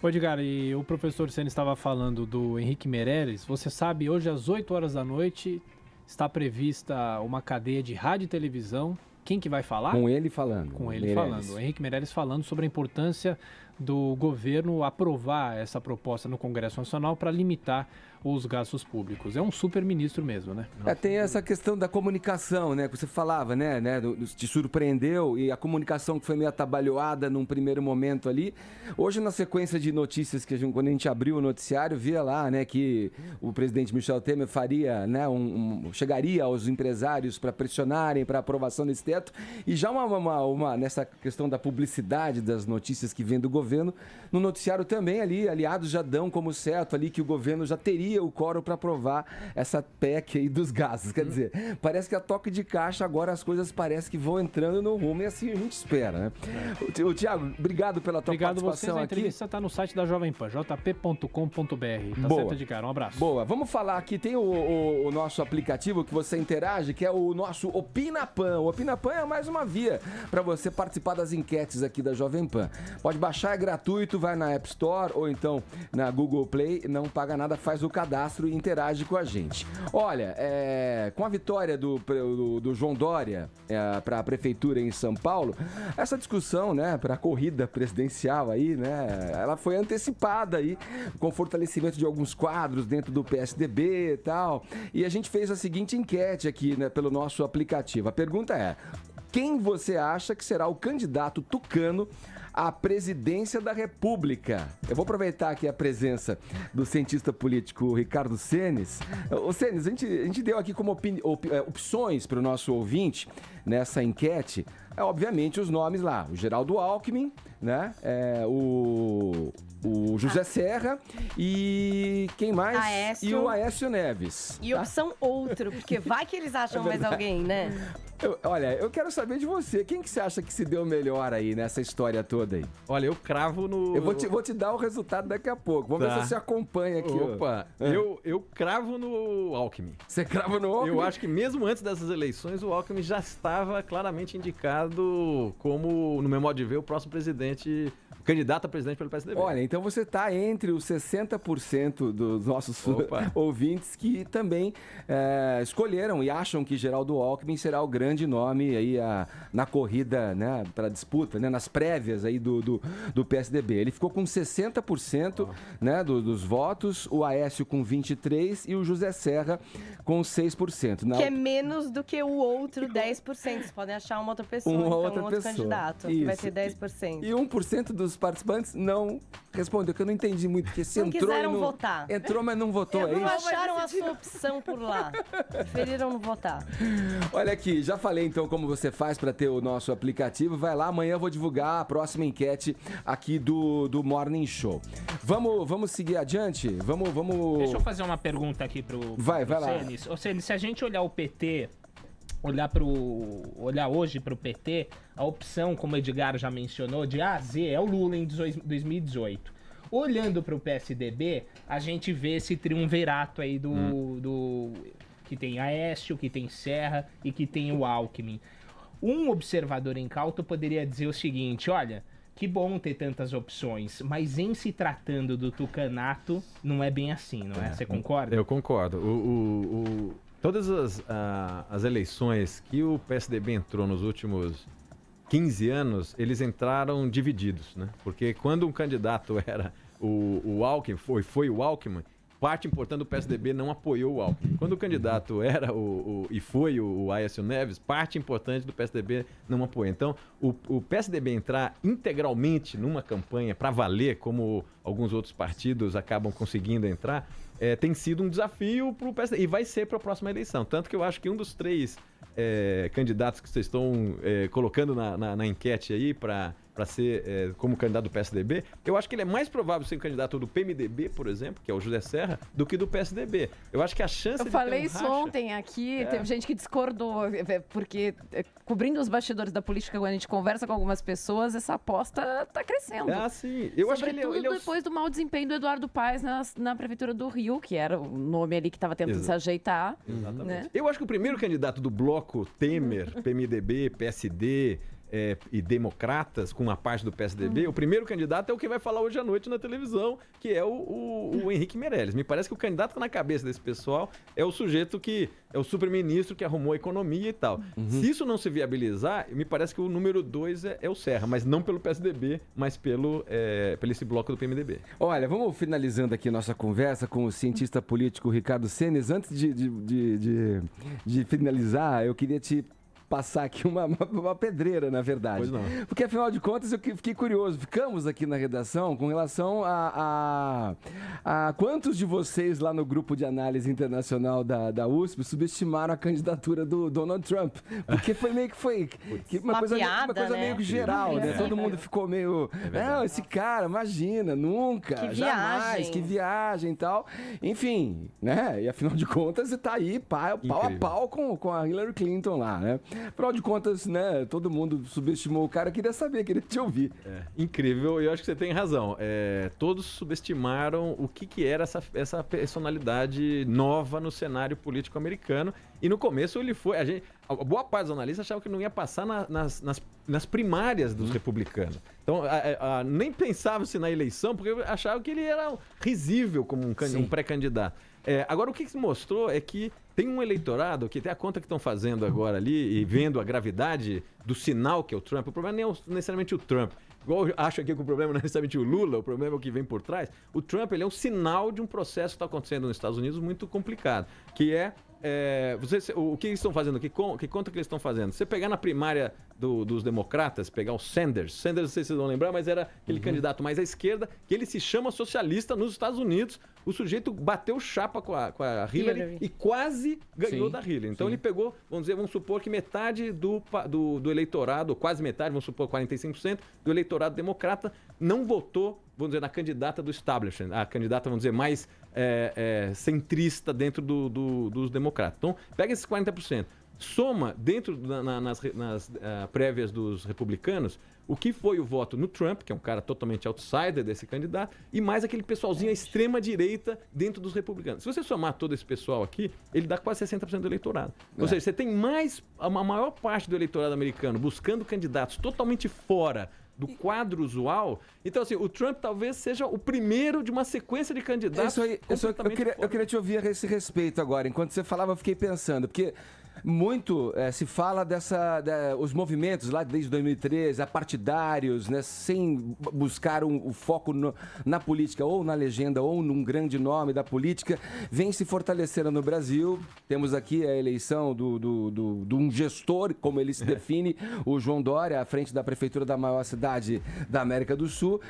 Edgar, e o professor Senes estava falando do Henrique Meirelles. Você sabe, hoje às 8 horas da noite está prevista uma cadeia de rádio e televisão. Quem que vai falar? Com ele falando. Com ele Meirelles. falando. O Henrique Meirelles falando sobre a importância do governo aprovar essa proposta no Congresso Nacional para limitar os gastos públicos. É um super ministro mesmo, né? Tem essa questão da comunicação, né? Que você falava, né? Te surpreendeu e a comunicação que foi meio atabalhoada num primeiro momento ali. Hoje, na sequência de notícias que quando a gente abriu o noticiário, via lá, né? Que o presidente Michel Temer faria, né? Chegaria aos empresários para pressionarem para aprovação desse teto. E já nessa questão da publicidade das notícias que vem do governo, no noticiário também ali, aliados já dão como certo ali que o governo já teria o quórum para aprovar essa PEC aí dos gastos. Quer dizer, parece que a toque de caixa agora as coisas parecem que vão entrando no rumo e assim a gente espera, né? O Thiago, obrigado pela tua participação aqui. A entrevista está no site da Jovem Pan, jp.com.br. Tá certo, Edgar? Um abraço. Boa. Vamos falar aqui, tem o nosso aplicativo que você interage, que é o nosso Opina Pan. O Opina Pan é mais uma via para você participar das enquetes aqui da Jovem Pan. Pode baixar, é gratuito, vai na App Store ou então na Google Play, não paga nada, faz o cadastro e interage com a gente. Olha, com a vitória do João Dória para a prefeitura em São Paulo, essa discussão, né, para a corrida presidencial aí, né, ela foi antecipada aí, com fortalecimento de alguns quadros dentro do PSDB e tal. E a gente fez a seguinte enquete aqui, né, pelo nosso aplicativo. A pergunta é: quem você acha que será o candidato tucano à presidência da República? Eu vou aproveitar aqui a presença do cientista político Ricardo Senes. Ô Senes, a gente deu aqui como opções para o nosso ouvinte nessa enquete, obviamente os nomes lá, o Geraldo Alckmin, né? O José Serra e quem mais? Aécio. E o Aécio Neves. E opção outro, porque vai que eles acham mais alguém, né? Eu quero saber de você. Quem que você acha que se deu melhor aí nessa história toda aí? Olha, eu cravo no... Eu vou te dar o resultado daqui a pouco. Vamos ver se você acompanha aqui. Opa, eu cravo no Alckmin. Você crava no Alckmin? Eu acho que mesmo antes dessas eleições, o Alckmin já estava claramente indicado como, no meu modo de ver, o próximo presidente... candidato a presidente pelo PSDB. Olha, então você está entre os 60% dos nossos ouvintes que também escolheram e acham que Geraldo Alckmin será o grande grande nome aí na corrida, né, para disputa, né, nas prévias aí do PSDB. Ele ficou com 60%, né, dos votos, o Aécio com 23% e o José Serra com 6%. Que é menos do que o outro 10%. Vocês podem achar uma outra pessoa, outro candidato que vai ter 10%. E 1% dos participantes não respondeu, que eu não entendi muito, porque se não entrou quiseram votar. Entrou, mas não votou, Não acharam a sua opção por lá. Preferiram não votar. Olha aqui, já falei então como você faz para ter o nosso aplicativo. Vai lá, amanhã eu vou divulgar a próxima enquete aqui do Morning Show. Vamos seguir adiante? Vamos... Deixa eu fazer uma pergunta aqui pro vai lá. Senis. Ô, Senis, se a gente olhar o PT, olhar hoje pro PT, a opção, como o Edgar já mencionou, de A a Z é o Lula em 2018. Olhando pro PSDB, a gente vê esse triunvirato aí do que tem Aécio, que tem Serra e que tem o Alckmin. Um observador incauto poderia dizer o seguinte, olha, que bom ter tantas opções, mas em se tratando do tucanato, não é bem assim, não é? Você concorda? Eu concordo. Todas as eleições que o PSDB entrou nos últimos 15 anos, eles entraram divididos, né? Porque quando um candidato era o Alckmin, foi o Alckmin, parte importante do PSDB não apoiou o Alckmin. Quando o candidato era foi o Aécio Neves, parte importante do PSDB não apoiou. Então, o PSDB entrar integralmente numa campanha para valer, como alguns outros partidos acabam conseguindo entrar, tem sido um desafio para o PSDB e vai ser para a próxima eleição. Tanto que eu acho que um dos 3 candidatos que vocês estão colocando na enquete aí para ser como candidato do PSDB, eu acho que ele é mais provável ser um candidato do PMDB, por exemplo, que é o José Serra, do que do PSDB. Eu acho que a chance de falei ter um isso racha... ontem aqui, teve gente que discordou, porque cobrindo os bastidores da política, quando a gente conversa com algumas pessoas, essa aposta tá crescendo. Sim. Eu acho que ele depois do mau desempenho do Eduardo Paes na Prefeitura do Rio, que era o nome ali que estava tentando se ajeitar. Exatamente. Né? Eu acho que o primeiro candidato do bloco Temer, PMDB, PSD... e democratas, com uma parte do PSDB, o primeiro candidato é o que vai falar hoje à noite na televisão, que é o Henrique Meirelles. Me parece que o candidato na cabeça desse pessoal é o sujeito que é o super-ministro que arrumou a economia e tal. Se isso não se viabilizar, me parece que o número 2 é o Serra, mas não pelo PSDB, mas pelo esse bloco do PMDB. Olha, vamos finalizando aqui nossa conversa com o cientista político Ricardo Senis. Antes de finalizar, eu queria te passar aqui uma pedreira, na verdade. Pois não. Porque, afinal de contas, eu fiquei curioso. Ficamos aqui na redação com relação a quantos de vocês lá no grupo de análise internacional da USP subestimaram a candidatura do Donald Trump. Porque foi meio que uma coisa né? meio geral, né? Todo mundo ficou meio... Não, esse cara, imagina, nunca, que jamais, que viagem e tal. Enfim, né? E, afinal de contas, você tá aí pau a pau com a Hillary Clinton lá, né? Afinal de contas, né, todo mundo subestimou o cara, queria te ouvir. Incrível, eu acho que você tem razão. Todos subestimaram o que era essa personalidade nova no cenário político americano. E no começo ele foi... A boa parte dos analistas achava que não ia passar nas primárias dos republicanos. Então, nem pensava-se na eleição, porque achavam que ele era risível como um pré-candidato. Agora, o que se mostrou é que tem um eleitorado que tem a conta que estão fazendo agora ali e vendo a gravidade do sinal que é o Trump. O problema não é necessariamente o Trump. Igual eu acho aqui que o problema não é necessariamente o Lula, o problema é o que vem por trás. O Trump ele é um sinal de um processo que está acontecendo nos Estados Unidos muito complicado, que o que eles estão fazendo aqui? Que conta que eles estão fazendo? Você pegar na primária dos democratas, pegar o Sanders, não sei se vocês vão lembrar, mas era aquele candidato mais à esquerda, que ele se chama socialista nos Estados Unidos. O sujeito bateu chapa com a Hillary e quase ganhou da Hillary. Então ele pegou, vamos supor que metade do eleitorado, quase metade, vamos supor 45% do eleitorado democrata não votou, vamos dizer, na candidata do establishment, a candidata, vamos dizer, mais centrista dentro dos democratas. Então, pega esses 40%, soma dentro nas prévias dos republicanos o que foi o voto no Trump, que é um cara totalmente outsider desse candidato, e mais aquele pessoalzinho à extrema-direita dentro dos republicanos. Se você somar todo esse pessoal aqui, ele dá quase 60% do eleitorado. Ou seja, você tem a maior parte do eleitorado americano buscando candidatos totalmente fora do quadro usual. Então, assim, o Trump talvez seja o primeiro de uma sequência de candidatos. Eu queria te ouvir a esse respeito agora. Enquanto você falava, eu fiquei pensando, porque Muito se fala os movimentos lá desde 2013, apartidários, né, sem buscar o foco na política, ou na legenda, ou num grande nome da política, vem se fortalecendo no Brasil. Temos aqui a eleição de um gestor, como ele se define, o João Dória, à frente da prefeitura da maior cidade da América do Sul.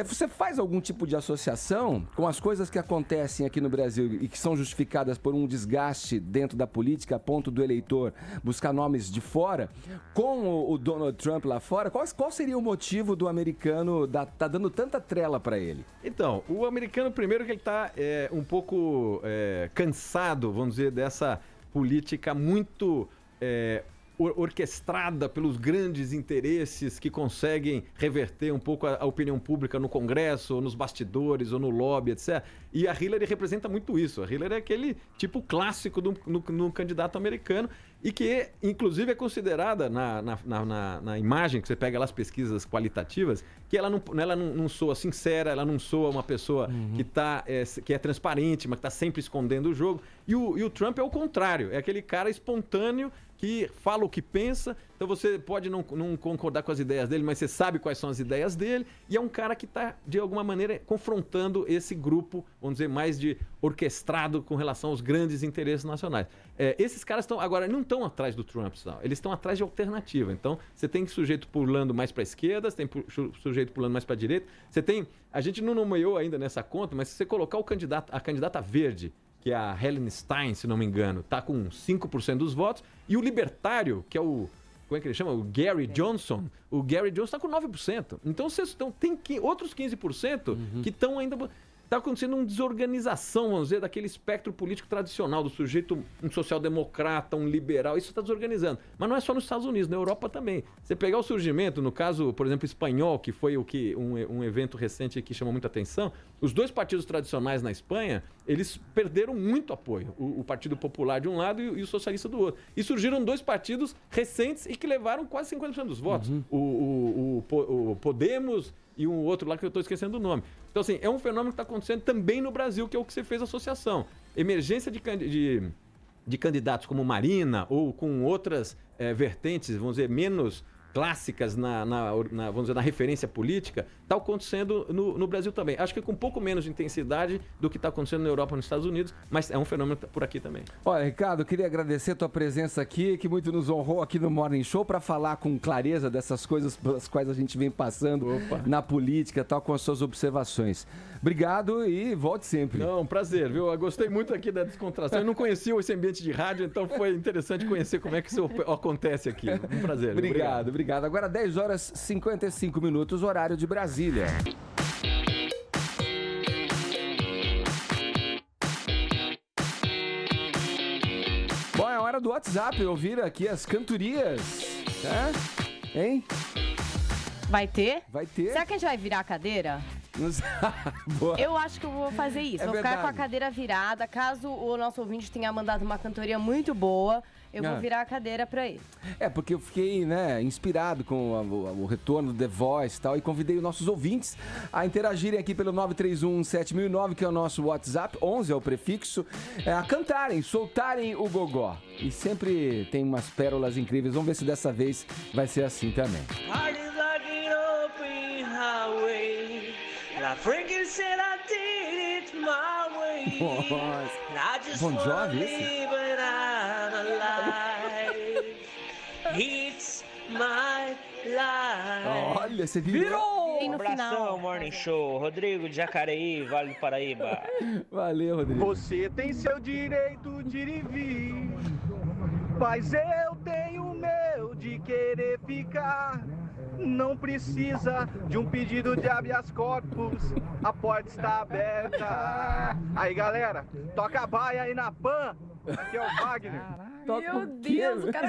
Você faz algum tipo de associação com as coisas que acontecem aqui no Brasil e que são justificadas por um desgaste dentro da política, a ponto do eleitor buscar nomes de fora, com o Donald Trump lá fora? Qual seria o motivo do americano tá dando tanta trela para ele? Então, o americano, primeiro, que ele está um pouco cansado, vamos dizer, dessa política muito orquestrada pelos grandes interesses que conseguem reverter um pouco a opinião pública no Congresso, ou nos bastidores, ou no lobby, etc. E a Hillary representa muito isso. A Hillary é aquele tipo clássico no candidato americano e que, inclusive, é considerada na imagem, que você pega lá as pesquisas qualitativas, que ela não soa sincera, ela não soa uma pessoa que é transparente, mas que está sempre escondendo o jogo. E o Trump é o contrário, é aquele cara espontâneo que fala o que pensa, então você pode não concordar com as ideias dele, mas você sabe quais são as ideias dele, e é um cara que está, de alguma maneira, confrontando esse grupo, vamos dizer, mais de orquestrado com relação aos grandes interesses nacionais. Esses caras agora não estão atrás do Trump, não. Eles estão atrás de alternativa. Então, você tem sujeito pulando mais para a esquerda, você tem sujeito pulando mais para a direita, a gente não nomeou ainda nessa conta, mas se você colocar a candidata verde, que é a Helen Stein, se não me engano, está com 5% dos votos, e o libertário, que é como é que ele chama? O Gary Johnson. O Gary Johnson está com 9%. Então, tem outros 15% que estão ainda... Está acontecendo uma desorganização, vamos dizer, daquele espectro político tradicional, do sujeito, um social-democrata, um liberal, isso está desorganizando. Mas não é só nos Estados Unidos, na Europa também. Você pegar o surgimento, no caso, por exemplo, espanhol, que foi um evento recente que chamou muita atenção, os dois partidos tradicionais na Espanha, eles perderam muito apoio. O Partido Popular de um lado e o Socialista do outro. E surgiram dois partidos recentes e que levaram quase 50% dos votos. O Podemos e um outro lá que eu estou esquecendo o nome. Então, assim, é um fenômeno que está acontecendo também no Brasil, que é o que você fez associação. Emergência de candidatos como Marina ou com outras vertentes, vamos dizer, menos clássicas vamos dizer, na referência política, está acontecendo no Brasil também. Acho que com um pouco menos de intensidade do que está acontecendo na Europa e nos Estados Unidos, mas é um fenômeno por aqui também. Olha, Ricardo, eu queria agradecer a tua presença aqui, que muito nos honrou aqui no Morning Show, para falar com clareza dessas coisas pelas quais a gente vem passando na política, tal, com as suas observações. Obrigado e volte sempre. Não, um prazer, viu? Eu gostei muito aqui da descontração. Eu não conhecia esse ambiente de rádio, então foi interessante conhecer como é que isso acontece aqui. Um prazer. Obrigado. Agora 10 horas e 55 minutos, horário de Brasília. Bom, é hora do WhatsApp, ouvir aqui as cantorias, tá? Hein? Vai ter? Vai ter. Será que a gente vai virar a cadeira? Boa. Eu acho que eu vou fazer isso. Vou ficar com a cadeira virada. Caso o nosso ouvinte tenha mandado uma cantoria muito boa, eu vou virar a cadeira pra ele. Porque eu fiquei, inspirado com o retorno do The Voice e tal, e convidei os nossos ouvintes a interagirem aqui pelo 931-7009, que é o nosso WhatsApp, 11 é o prefixo, a cantarem, soltarem o gogó. E sempre tem umas pérolas incríveis. Vamos ver se dessa vez vai ser assim também. Nossa. Bon Jovi, esse? Olha, você virou! E no abração, Morning Show. Rodrigo de Jacareí, Vale do Paraíba. Valeu, Rodrigo. Você tem seu direito de ir e vir, mas eu tenho o meu de querer ficar. Não precisa de um pedido de habeas corpus, a porta está aberta. Aí, galera, toca a baia aí na PAN, que é o Wagner. Meu Deus, o cara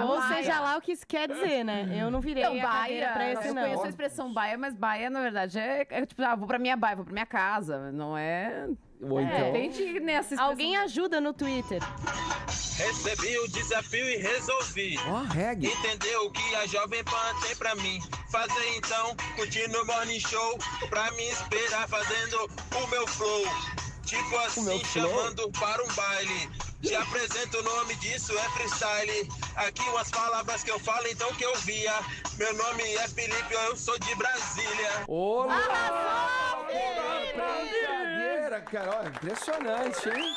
ou seja lá o que isso quer dizer, né? Eu não virei a cadeira pra esse, não. Eu conheço a expressão baia, mas baia, na verdade, é tipo, vou pra minha baia, vou pra minha casa, não é... Ou então... Tente nessa expressão. Alguém ajuda no Twitter. Recebi o desafio e resolvi. Reggae. Entendeu o que a Jovem Pan tem pra mim fazer, então curtir no Morning Show pra me inspirar fazendo o meu flow. Tipo assim, chamando para um baile. Te apresento o nome disso, é freestyle. Aqui umas palavras que eu falo, então que eu via. Meu nome é Felipe, eu sou de Brasília. Olá! Brincadeira, cara. Olha, impressionante, hein?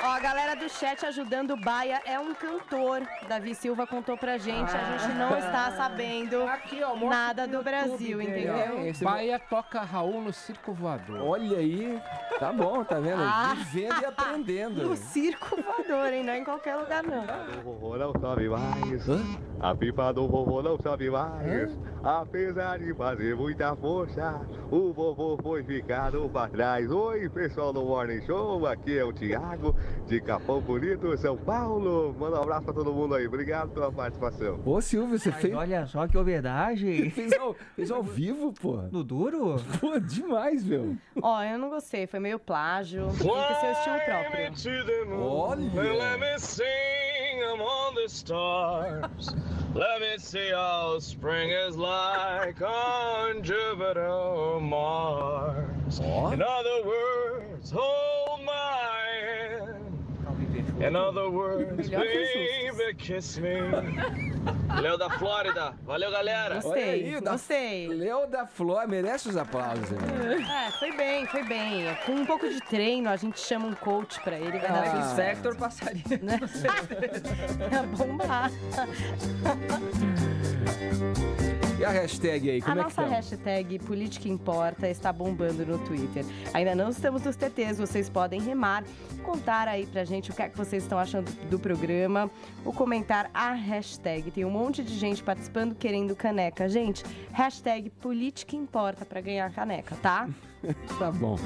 Ó, a galera do chat ajudando o Baia é um cantor. Davi Silva contou pra gente, a gente não está sabendo Aqui, ó, nada do YouTube Brasil, dele, entendeu? ó. Baia toca Raul no Circo Voador. Olha aí. Tá bom, tá vendo? Ah. Vivendo e aprendendo. No circo voador, hein? Não é em qualquer lugar, não. O vovô não sabe mais. A pipa do vovô não sabe mais. Apesar de fazer muita força, o vovô foi ficando pra trás. Oi, pessoal do Morning Show. Aqui é o Thiago, de Capão Bonito, São Paulo. Manda um abraço pra todo mundo aí. Obrigado pela participação. Ô, Silvio, você fez. Olha só que homenagem. Fez ao vivo, pô. No duro? Pô, demais, meu. Ó, eu não gostei, foi meio plágio. Tem que ser o estilo próprio. Olha! Let me sing among the stars. Let me see how spring is like on Jupiter or Mars. In other words, hold my hand. In other words, baby, kiss me. Léo da Flórida. Valeu, galera. Gostei, gostei. Léo da Flórida merece os aplausos. Né? Foi bem, foi bem. Com um pouco de treino, a gente chama um coach pra ele. Vai dar O Spector passaria. Né? É bombar. E a hashtag aí, como a é que nossa tá? hashtag Política Importa está bombando no Twitter. Ainda não estamos nos TTs, vocês podem remar, contar aí pra gente o que é que vocês estão achando do programa, ou comentar a hashtag. Tem um monte de gente participando querendo caneca. Gente, hashtag Política Importa pra ganhar caneca, tá? Tá bom.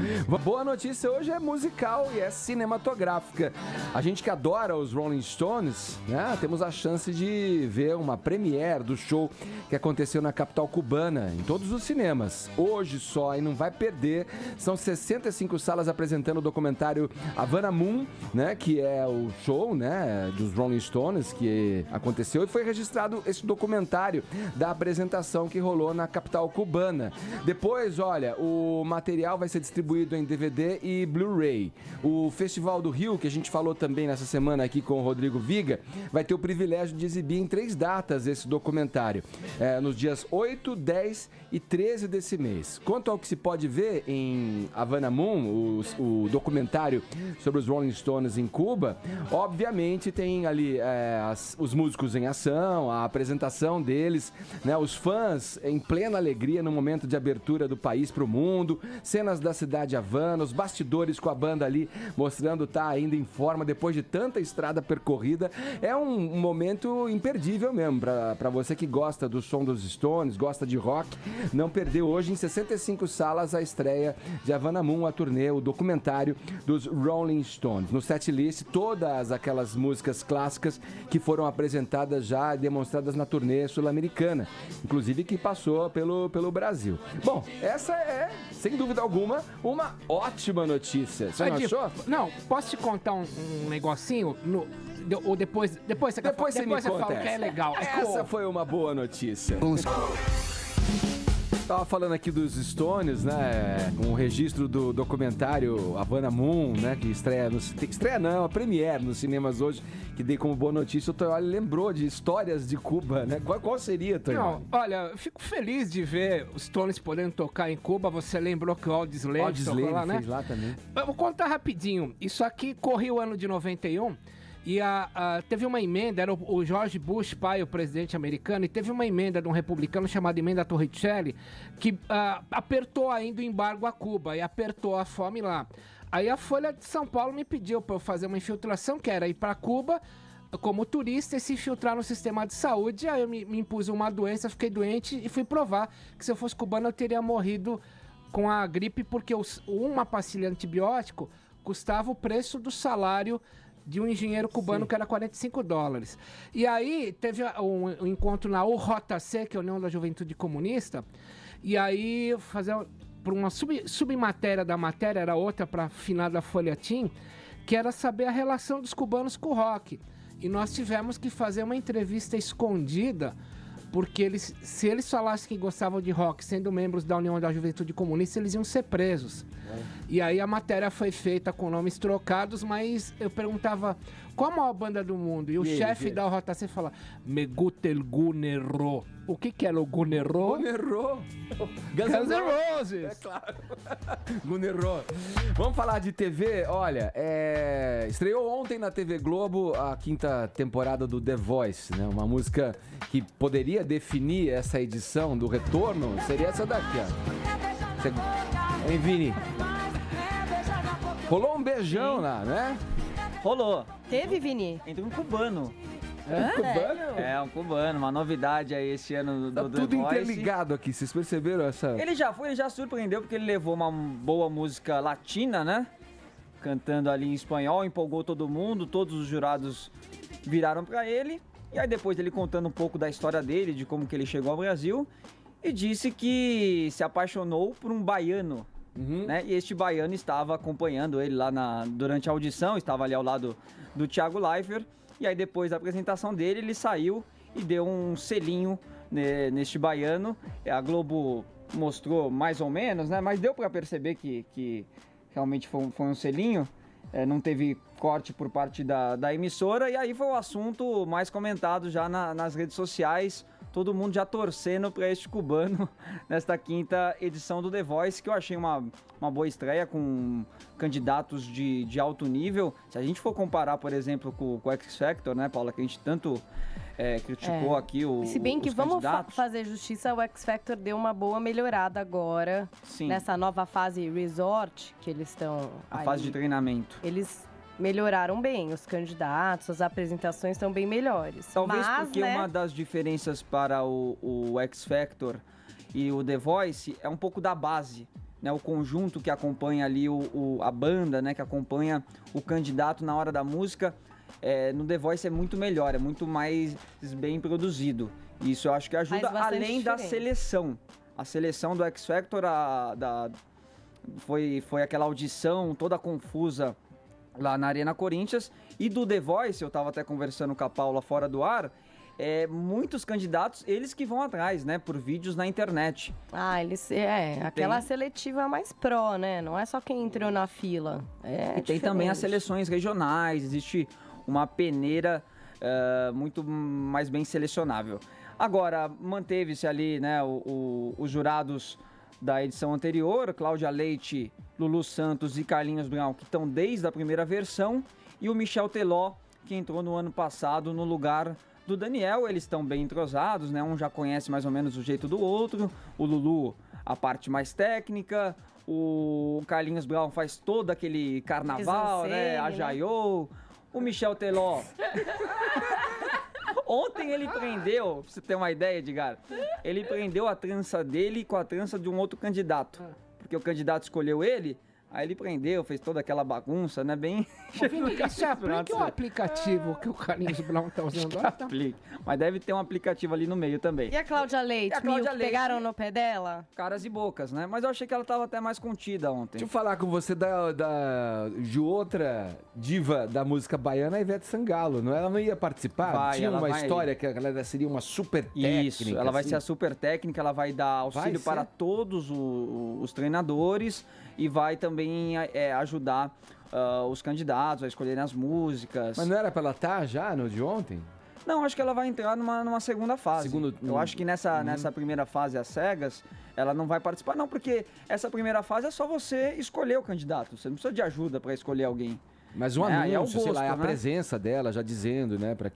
Boa notícia hoje é musical e é cinematográfica. A gente que adora os Rolling Stones, né? Temos a chance de ver uma premiere do show que aconteceu na capital cubana, em todos os cinemas. Hoje só, e não vai perder, são 65 salas apresentando o documentário Havana Moon, né? Que é o show, né? Dos Rolling Stones que aconteceu e foi registrado esse documentário da apresentação que rolou na capital cubana. Depois, olha, o material vai ser distribuído em DVD e Blu-ray. O Festival do Rio, que a gente falou também nessa semana aqui com o Rodrigo Viga, vai ter o privilégio de exibir em 3 datas esse documentário, nos dias 8, 10 e 13 desse mês. Quanto ao que se pode ver em Havana Moon, o documentário sobre os Rolling Stones em Cuba, obviamente tem ali os músicos em ação, a apresentação deles, né, os fãs em plena alegria no momento de abertura do país para o mundo, cenas da cidade de Havana, os bastidores com a banda ali mostrando tá ainda em forma depois de tanta estrada percorrida. É um momento imperdível mesmo para você que gosta do som dos Stones, gosta de rock, não perdeu hoje em 65 salas a estreia de Havana Moon, a turnê, o documentário dos Rolling Stones. No setlist, todas aquelas músicas clássicas que foram apresentadas já e demonstradas na turnê sul-americana, inclusive que passou pelo Brasil. Bom, essa é, sem dúvida alguma, uma ótima notícia. Você não achou? Não, posso te contar um negocinho? Ou depois você fala que é legal. Essa foi uma boa notícia. Tava falando aqui dos Stones, né? Um registro do documentário Havana Moon, né? Que estreia a premiere nos cinemas hoje, que dei como boa notícia. O Toyoli lembrou de histórias de Cuba, né? Qual seria, Toyoli? Não, olha, eu fico feliz de ver os Stones podendo tocar em Cuba. Você lembrou que o Audioslave tocou lá, né? Fez lá também. Eu vou contar rapidinho. Isso aqui correu o ano de 91. E teve uma emenda, era o George Bush, pai, o presidente americano, e teve uma emenda de um republicano chamado Emenda Torricelli, que apertou ainda o embargo a Cuba e apertou a fome lá. Aí a Folha de São Paulo me pediu para eu fazer uma infiltração, que era ir para Cuba como turista e se infiltrar no sistema de saúde. Aí eu me impus uma doença, fiquei doente e fui provar que se eu fosse cubano eu teria morrido com a gripe, porque uma pastilha antibiótico custava o preço do salário de um engenheiro cubano. Sim. Que era $45. E aí teve um encontro na Rota C, que é a União da Juventude Comunista, e aí por uma submatéria da matéria, era outra para afinar da folhetim, que era saber a relação dos cubanos com o rock. E nós tivemos que fazer uma entrevista escondida porque se eles falassem que gostavam de rock sendo membros da União da Juventude Comunista, eles iam ser presos. E aí a matéria foi feita com nomes trocados, mas eu perguntava qual a maior banda do mundo? E o chefe da Rota C fala, Me gusta el Gunnerro. O que era o Gunnerro? Gunnerro. Guns N' Roses. É claro. Gunnerro. Vamos falar de TV? Olha, estreou ontem na TV Globo a 5ª temporada do The Voice, né? Uma música que poderia definir essa edição do retorno, seria essa daqui, ó. Hein, Vini? Rolou um beijão lá, né? Rolou. Teve, Vini? Entre um cubano. Cubano? É, um cubano, uma novidade aí esse ano do The Tudo Voice. interligado aqui, vocês perceberam essa... Ele já surpreendeu porque ele levou uma boa música latina, né? Cantando ali em espanhol, empolgou todo mundo, todos os jurados viraram pra ele. E aí depois ele contando um pouco da história dele, de como que ele chegou ao Brasil. E disse que se apaixonou por um baiano. Né? E este baiano estava acompanhando ele lá durante a audição, estava ali ao lado do Thiago Leifert. E aí depois da apresentação dele, ele saiu e deu um selinho neste baiano. A Globo mostrou mais ou menos, né? Mas deu para perceber que realmente foi um selinho. Não teve corte por parte da emissora. E aí foi o assunto mais comentado já nas redes sociais. Todo mundo já torcendo para este cubano nesta 5ª edição do The Voice, que eu achei uma boa estreia com candidatos de alto nível. Se a gente for comparar, por exemplo, com o X Factor, né, Paula, que a gente tanto criticou aqui Se bem que vamos fazer justiça, o X Factor deu uma boa melhorada agora. Sim. Nessa nova fase resort que eles estão... A fase de treinamento. Eles melhoraram bem, os candidatos, as apresentações estão bem melhores. Talvez porque uma das diferenças para o X Factor e o The Voice é um pouco da base, né? O conjunto que acompanha ali a banda, né? Que acompanha o candidato na hora da música. No The Voice é muito melhor, é muito mais bem produzido. Isso eu acho que ajuda, além da seleção. A seleção do X Factor foi aquela audição toda confusa lá na Arena Corinthians, e do The Voice, eu tava até conversando com a Paula fora do ar, muitos candidatos, eles que vão atrás, né, por vídeos na internet. Aquela seletiva mais pró, né, não é só quem entrou na fila. E tem também as seleções regionais, existe uma peneira muito mais bem selecionável. Agora, manteve-se ali, né, os jurados da edição anterior, Cláudia Leite, Lulu Santos e Carlinhos Brown, que estão desde a primeira versão, e o Michel Teló, que entrou no ano passado no lugar do Daniel. Eles estão bem entrosados, né? Um já conhece mais ou menos o jeito do outro, o Lulu a parte mais técnica, o Carlinhos Brown faz todo aquele carnaval, né? A Jaiô, o Michel Teló... Ontem ele prendeu, pra você ter uma ideia, Edgar, ele prendeu a trança dele com a trança de um outro candidato. Porque o candidato escolheu ele, aí ele prendeu, fez toda aquela bagunça, né? Bem... Você aplica o aplicativo que o Carlinhos Brown tá usando? Aplica. Mas deve ter um aplicativo ali no meio também. E a Cláudia Leite? Pegaram no pé dela? Caras e bocas, né? Mas eu achei que ela tava até mais contida ontem. Deixa eu falar com você de outra diva da música baiana, a Ivete Sangalo, não? Ela não ia participar? Tinha uma história que ela seria uma super técnica. Isso, ela vai ser a super técnica, ela vai dar auxílio para todos os treinadores e vai também ajudar os candidatos a escolherem as músicas. Mas não era pra ela estar já no de ontem? Não, acho que ela vai entrar numa segunda fase. Eu acho que nessa primeira fase, às cegas, ela não vai participar. Não, porque essa primeira fase é só você escolher o candidato. Você não precisa de ajuda para escolher alguém. Mas um anúncio, sei lá, a presença dela já dizendo, né, para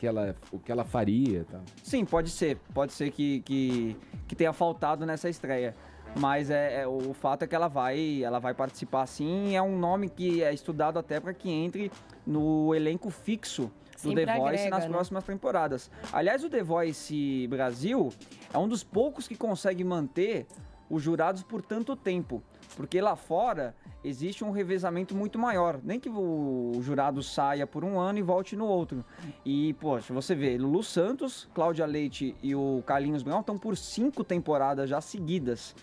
o que ela faria e tal. Sim, pode ser. Pode ser que tenha faltado nessa estreia. Mas o fato é que ela vai participar sim. É um nome que é estudado até para que entre no elenco fixo do The Voice nas próximas temporadas. Aliás, o The Voice Brasil é um dos poucos que consegue manter os jurados por tanto tempo. Porque lá fora existe um revezamento muito maior. Nem que o jurado saia por um ano e volte no outro. E, poxa, você vê, Lulu Santos, Cláudia Leite e o Carlinhos Brown estão por 5 temporadas já seguidas.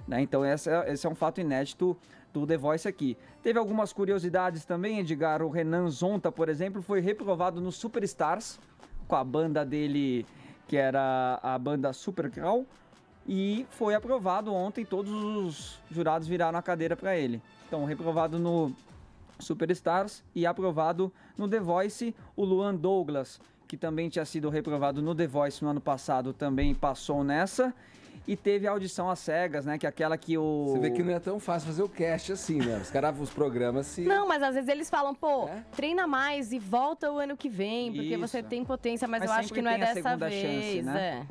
Né? Então esse é um fato inédito do The Voice aqui. Teve algumas curiosidades também, Edgar. O Renan Zonta, por exemplo, foi reprovado no Superstars, com a banda dele que era a banda Supercrawl, e foi aprovado ontem, todos os jurados viraram a cadeira para ele. Então, reprovado no Superstars e aprovado no The Voice, o Luan Douglas, que também tinha sido reprovado no The Voice no ano passado, também passou nessa. E teve a audição às cegas, né? Que é aquela que o... Você vê que não é tão fácil fazer o cast assim, né? Os caras, os programas se... Não, mas às vezes eles falam, pô, treina mais e volta o ano que vem, porque Isso. você tem potência, mas eu sempre acho que não é tem a dessa segunda vez. chance, né?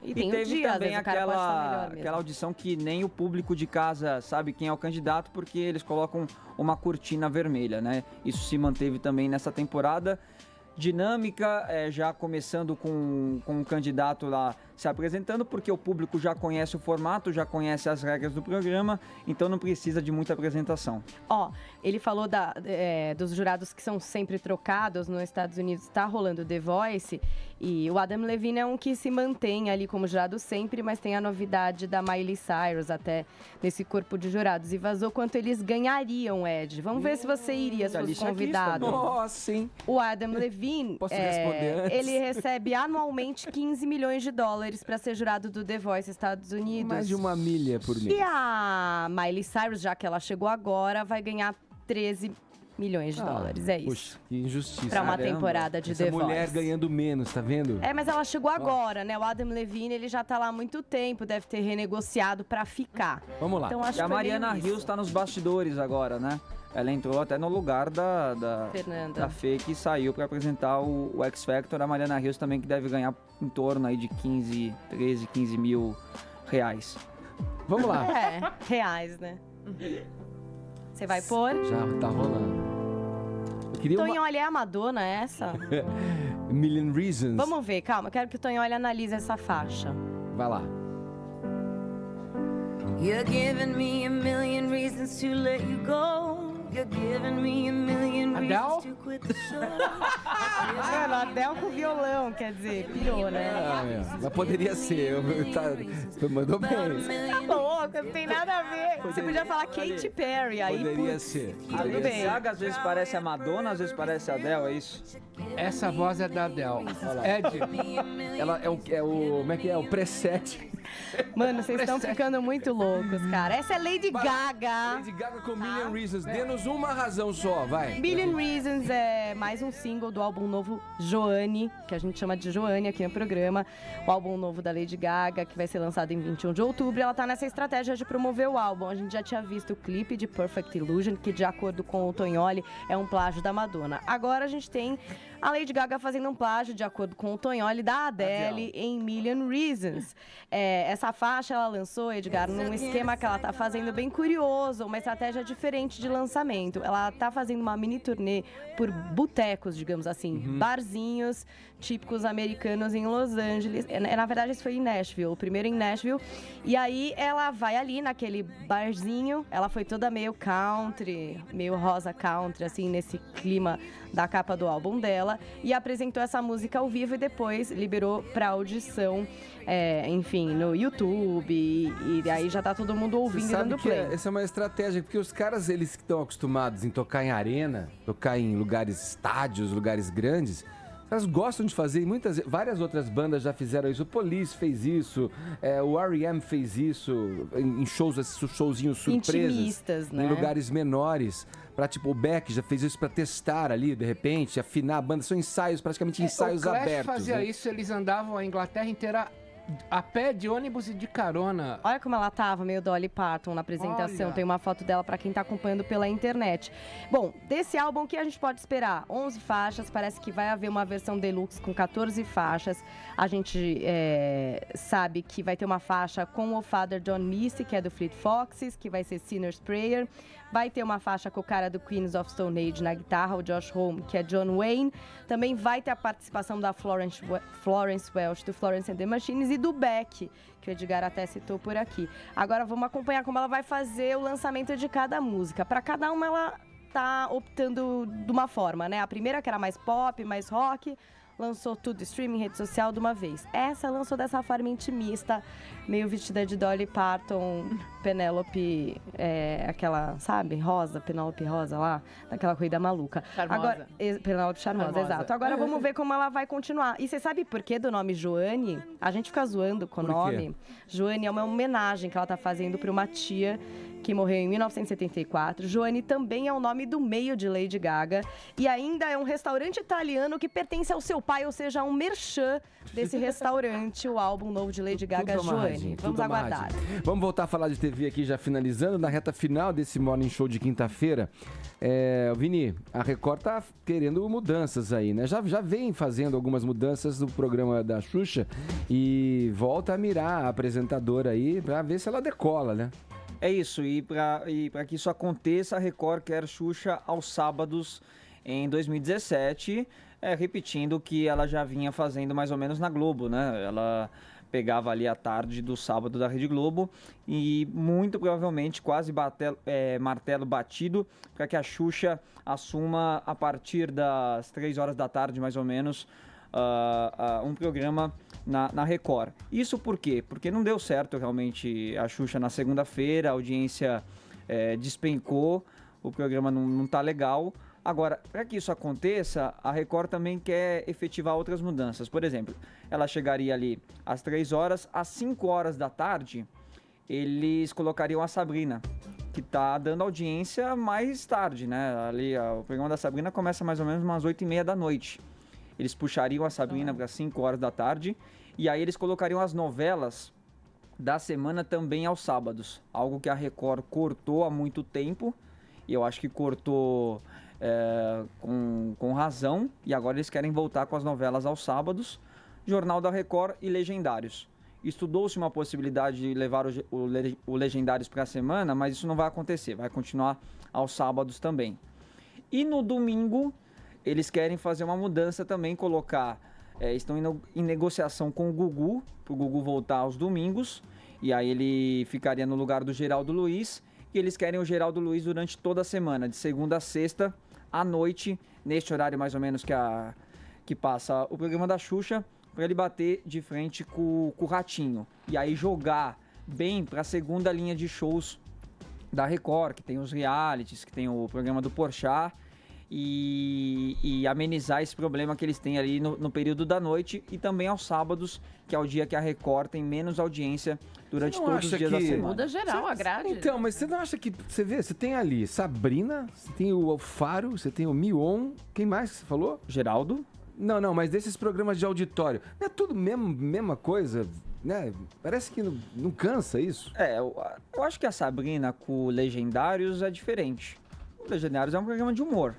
E tem um teve dia, às também vezes, o cara pode estar melhor mesmo. aquela audição que nem o público de casa sabe quem é o candidato, porque eles colocam uma cortina vermelha, né? Isso se manteve também nessa temporada. Dinâmica, já começando com um candidato lá se apresentando, porque o público já conhece o formato, já conhece as regras do programa, então não precisa de muita apresentação. Ó, ele falou dos jurados que são sempre trocados nos Estados Unidos, tá rolando The Voice, e o Adam Levine é um que se mantém ali como jurado sempre, mas tem a novidade da Miley Cyrus até nesse corpo de jurados, e vazou quanto eles ganhariam, Ed. Vamos ver se você iria, se fosse convidado. Nossa, sim. O Adam Levine, Posso responder antes? ele recebe anualmente $15 milhões para ser jurado do The Voice Estados Unidos. Mais de 1 milha por mês. E a Miley Cyrus, já que ela chegou agora, vai ganhar $13 milhões. É isso. Puxa, que injustiça. Pra uma temporada de Essa The mulher Voice. ganhando menos, tá vendo? Mas ela chegou agora, né? O Adam Levine, ele já tá lá há muito tempo, deve ter renegociado pra ficar. Vamos lá. Então, acho E a que foi Mariana meio Rios isso. tá nos bastidores agora, né? Ela entrou até no lugar da Fê, que saiu para apresentar o X Factor. A Mariana Rios também, que deve ganhar em torno aí de 15 mil reais. Vamos lá. Reais, né? Você vai pôr? Já tá rolando. Eu queria Tonholi, é a Madonna essa? Million Reasons. Vamos ver, calma. Eu quero que o Tonholi analise essa faixa. Vai lá. You're giving me a million reasons to let you go. You're giving me a million reasons to quit the show. Mano, Adele com violão, quer dizer, pirou, né? Mas poderia ser. Mandou bem. Tá louco, não tem nada a ver. Você podia falar Katy Perry, aí Poderia putz, ser. A tudo Lady bem. Gaga às vezes parece a Madonna, às vezes parece a Adele, é isso? Essa voz é da Adele. Ed. Ela é o como é que é? O preset. Mano, vocês estão ficando muito loucos, cara. Essa é Lady Gaga. Lady Gaga com Million Reasons. Dê-nos uma razão só, vai. Million Reasons é mais um single do álbum novo Joanne, que a gente chama de Joanne aqui no programa. O álbum novo da Lady Gaga, que vai ser lançado em 21 de outubro. Ela tá nessa estratégia de promover o álbum. A gente já tinha visto o clipe de Perfect Illusion, que de acordo com o Tonholi é um plágio da Madonna. Agora a gente tem a Lady Gaga fazendo um plágio, de acordo com o Tonholi, da Adele em Million Reasons. Essa faixa ela lançou, Edgar, num esquema que ela tá fazendo bem curioso, uma estratégia diferente de lançamento. Ela tá fazendo uma mini turnê por botecos, digamos assim, barzinhos típicos americanos em Los Angeles. Na verdade, isso foi em Nashville, o primeiro em Nashville. E aí ela vai ali naquele barzinho, ela foi toda meio country, meio rosa country, assim, nesse clima da capa do álbum dela, e apresentou essa música ao vivo e depois liberou pra audição, enfim, no YouTube, e aí já tá todo mundo ouvindo e dando play. Essa é uma estratégia, porque os caras, eles que estão acostumados em tocar em arena, tocar em lugares, estádios, lugares grandes, elas gostam de fazer, várias outras bandas já fizeram isso. O Police fez isso, o R.E.M. fez isso em shows, esses showzinhos surpresas. Intimistas, né? Em lugares menores. O Beck já fez isso pra testar ali, de repente, afinar a banda. São ensaios, praticamente ensaios o Clash abertos. fazia né? isso, eles andavam a Inglaterra inteira a pé, de ônibus e de carona. Olha como ela tava, meio Dolly Parton na apresentação. Olha. Tem uma foto dela pra quem tá acompanhando pela internet. Bom, desse álbum, o que a gente pode esperar? 11 faixas, parece que vai haver uma versão deluxe com 14 faixas. A gente sabe que vai ter uma faixa com o Father John Misty, que é do Fleet Foxes, que vai ser Sinner's Prayer. Vai ter uma faixa com o cara do Queens of Stone Age na guitarra, o Josh Homme, que é John Wayne. Também vai ter a participação da Florence Welch, do Florence and the Machines, e do Beck, que o Edgar até citou por aqui. Agora vamos acompanhar como ela vai fazer o lançamento de cada música. Para cada uma ela tá optando de uma forma, né? A primeira, que era mais pop, mais rock, lançou tudo, streaming, rede social, de uma vez. Essa lançou dessa forma intimista, meio vestida de Dolly Parton, Penélope, aquela, sabe, rosa, Penélope rosa lá, daquela corrida maluca. Charmosa. Agora, Penélope charmosa, exato. Agora vamos ver como ela vai continuar. E você sabe por que do nome Joane? A gente fica zoando com o nome. Joane é uma homenagem que ela tá fazendo para uma tia que morreu em 1974. Joane também é o nome do meio de Lady Gaga. E ainda é um restaurante italiano que pertence ao seu pai, ou seja, um merchan desse restaurante, o álbum novo de Lady Gaga, Joane. Vamos aguardar. Vamos voltar a falar de TV aqui, já finalizando, na reta final desse Morning Show de quinta-feira. Vini, a Record tá querendo mudanças aí, né? Já vem fazendo algumas mudanças do programa da Xuxa e volta a mirar a apresentadora aí pra ver se ela decola, né? É isso, e para que isso aconteça, a Record quer Xuxa aos sábados em 2017, repetindo o que ela já vinha fazendo mais ou menos na Globo, né? Ela pegava ali a tarde do sábado da Rede Globo e muito provavelmente quase martelo batido para que a Xuxa assuma a partir das 3 horas da tarde mais ou menos um programa na Record. Isso por quê? Porque não deu certo realmente a Xuxa na segunda-feira, a audiência despencou, o programa não tá legal. Agora, para que isso aconteça, a Record também quer efetivar outras mudanças. Por exemplo, ela chegaria ali às 3 horas, às 5 horas da tarde, eles colocariam a Sabrina, que tá dando audiência mais tarde, né? Ali, o programa da Sabrina começa mais ou menos umas 8h30 da noite. Eles puxariam a Sabrina para 5 horas da tarde e aí eles colocariam as novelas da semana também aos sábados. Algo que a Record cortou há muito tempo e eu acho que cortou com razão. E agora eles querem voltar com as novelas aos sábados, Jornal da Record e Legendários. Estudou-se uma possibilidade de levar o Legendários para a semana, mas isso não vai acontecer, vai continuar aos sábados também. E no domingo eles querem fazer uma mudança também, colocar... estão em negociação com o Gugu, para o Gugu voltar aos domingos. E aí ele ficaria no lugar do Geraldo Luiz. E eles querem o Geraldo Luiz durante toda a semana, de segunda a sexta, à noite, neste horário mais ou menos que passa o programa da Xuxa, para ele bater de frente com o Ratinho. E aí jogar bem para a segunda linha de shows da Record, que tem os realities, que tem o programa do Porchat. E amenizar esse problema que eles têm ali no período da noite e também aos sábados, que é o dia que a Record tem menos audiência durante todos os dias da semana. Muda geral a grade. Então, mas você não acha que... Você vê, você tem ali Sabrina, você tem o Alfaro, você tem o Mion, quem mais que você falou? Geraldo. Não, mas desses programas de auditório, não é tudo mesma coisa, né? Parece que não cansa isso. Eu acho que a Sabrina com o Legendários é diferente. O Legendários é um programa de humor.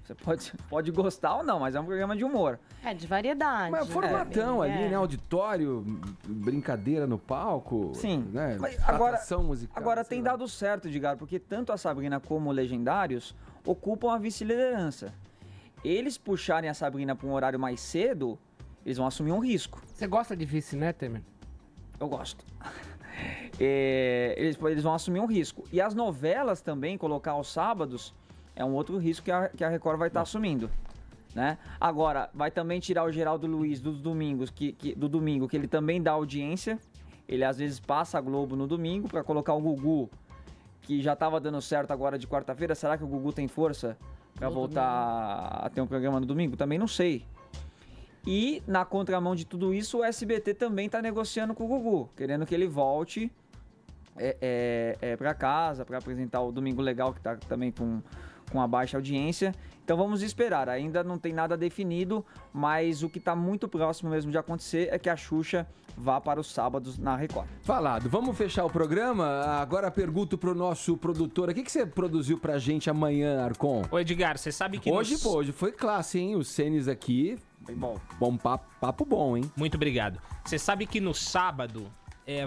Você pode gostar ou não, mas é um programa de humor. De variedade. Mas formatão ali, né? Auditório, brincadeira no palco. Sim. Né? Mas atração musical. Agora tem dado certo, Edgar, porque tanto a Sabrina como o Legendários ocupam a vice-liderança. Eles puxarem a Sabrina para um horário mais cedo, eles vão assumir um risco. Você gosta de vice, né, Temer? Eu gosto. Eles vão assumir um risco. E as novelas também, colocar aos sábados... é um outro risco que a Record vai estar assumindo, né? Agora, vai também tirar o Geraldo Luiz dos domingos, do domingo, que ele também dá audiência. Ele às vezes passa a Globo no domingo para colocar o Gugu, que já estava dando certo agora de quarta-feira. Será que o Gugu tem força para voltar a ter um programa no domingo? Também não sei. E na contramão de tudo isso, o SBT também está negociando com o Gugu, querendo que ele volte para casa, para apresentar o Domingo Legal, que está também com a baixa audiência. Então vamos esperar, ainda não tem nada definido, mas o que está muito próximo mesmo de acontecer é que a Xuxa vá para os sábados na Record. Falado, vamos fechar o programa? Agora pergunto pro nosso produtor, o que você produziu pra gente amanhã, Arcon? Ô Edgar, você sabe que... Hoje foi classe, hein? Os Senes aqui, bom papo bom, hein? Muito obrigado. Você sabe que no sábado...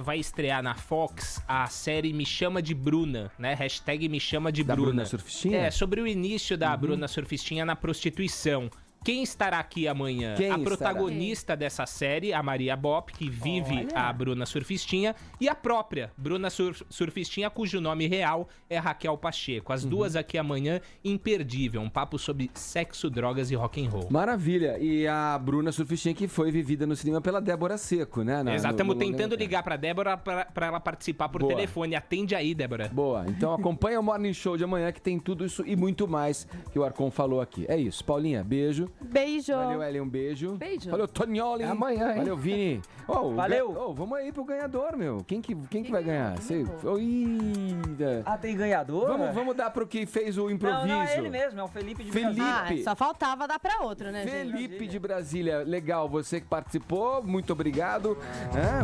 vai estrear na Fox a série Me Chama de Bruna, né? Hashtag Me Chama de Bruna. Da Bruna Surfistinha? Sobre o início da Bruna Surfistinha na prostituição. Quem estará aqui amanhã? Quem a protagonista dessa série, a Maria Bopp, que vive a Bruna Surfistinha, e a própria Bruna Surfistinha, cujo nome real é Raquel Pacheco. As duas aqui amanhã, imperdível. Um papo sobre sexo, drogas e rock and roll. Maravilha. E a Bruna Surfistinha que foi vivida no cinema pela Débora Seco, né? Exato. Estamos tentando ligar pra Débora pra ela participar por telefone. Atende aí, Débora. Boa. Então acompanha o Morning Show de amanhã que tem tudo isso e muito mais que o Arcon falou aqui. É isso. Paulinha, beijo. Beijo. Valeu, Ellen, um beijo. Beijo. Valeu, Tonioli. É amanhã, hein? Valeu, Vini. Valeu. Vamos aí pro ganhador, meu. Quem que vai ganhar? Tem ganhador? Vamos dar pro que fez o improviso. Não, é ele mesmo, é o Felipe de Brasília. Só faltava dar pra outro, né, Felipe de Brasília. Legal, você que participou, muito obrigado.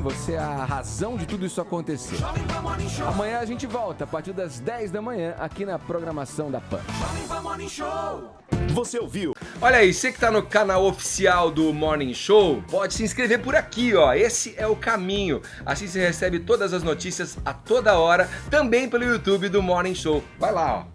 Você é a razão de tudo isso acontecer. Amanhã a gente volta, a partir das 10 da manhã, aqui na programação da PAN. Você ouviu? Olha aí, você que tá no canal oficial do Morning Show, pode se inscrever por aqui, ó. Esse é o caminho. Assim você recebe todas as notícias a toda hora, também pelo YouTube do Morning Show. Vai lá, ó.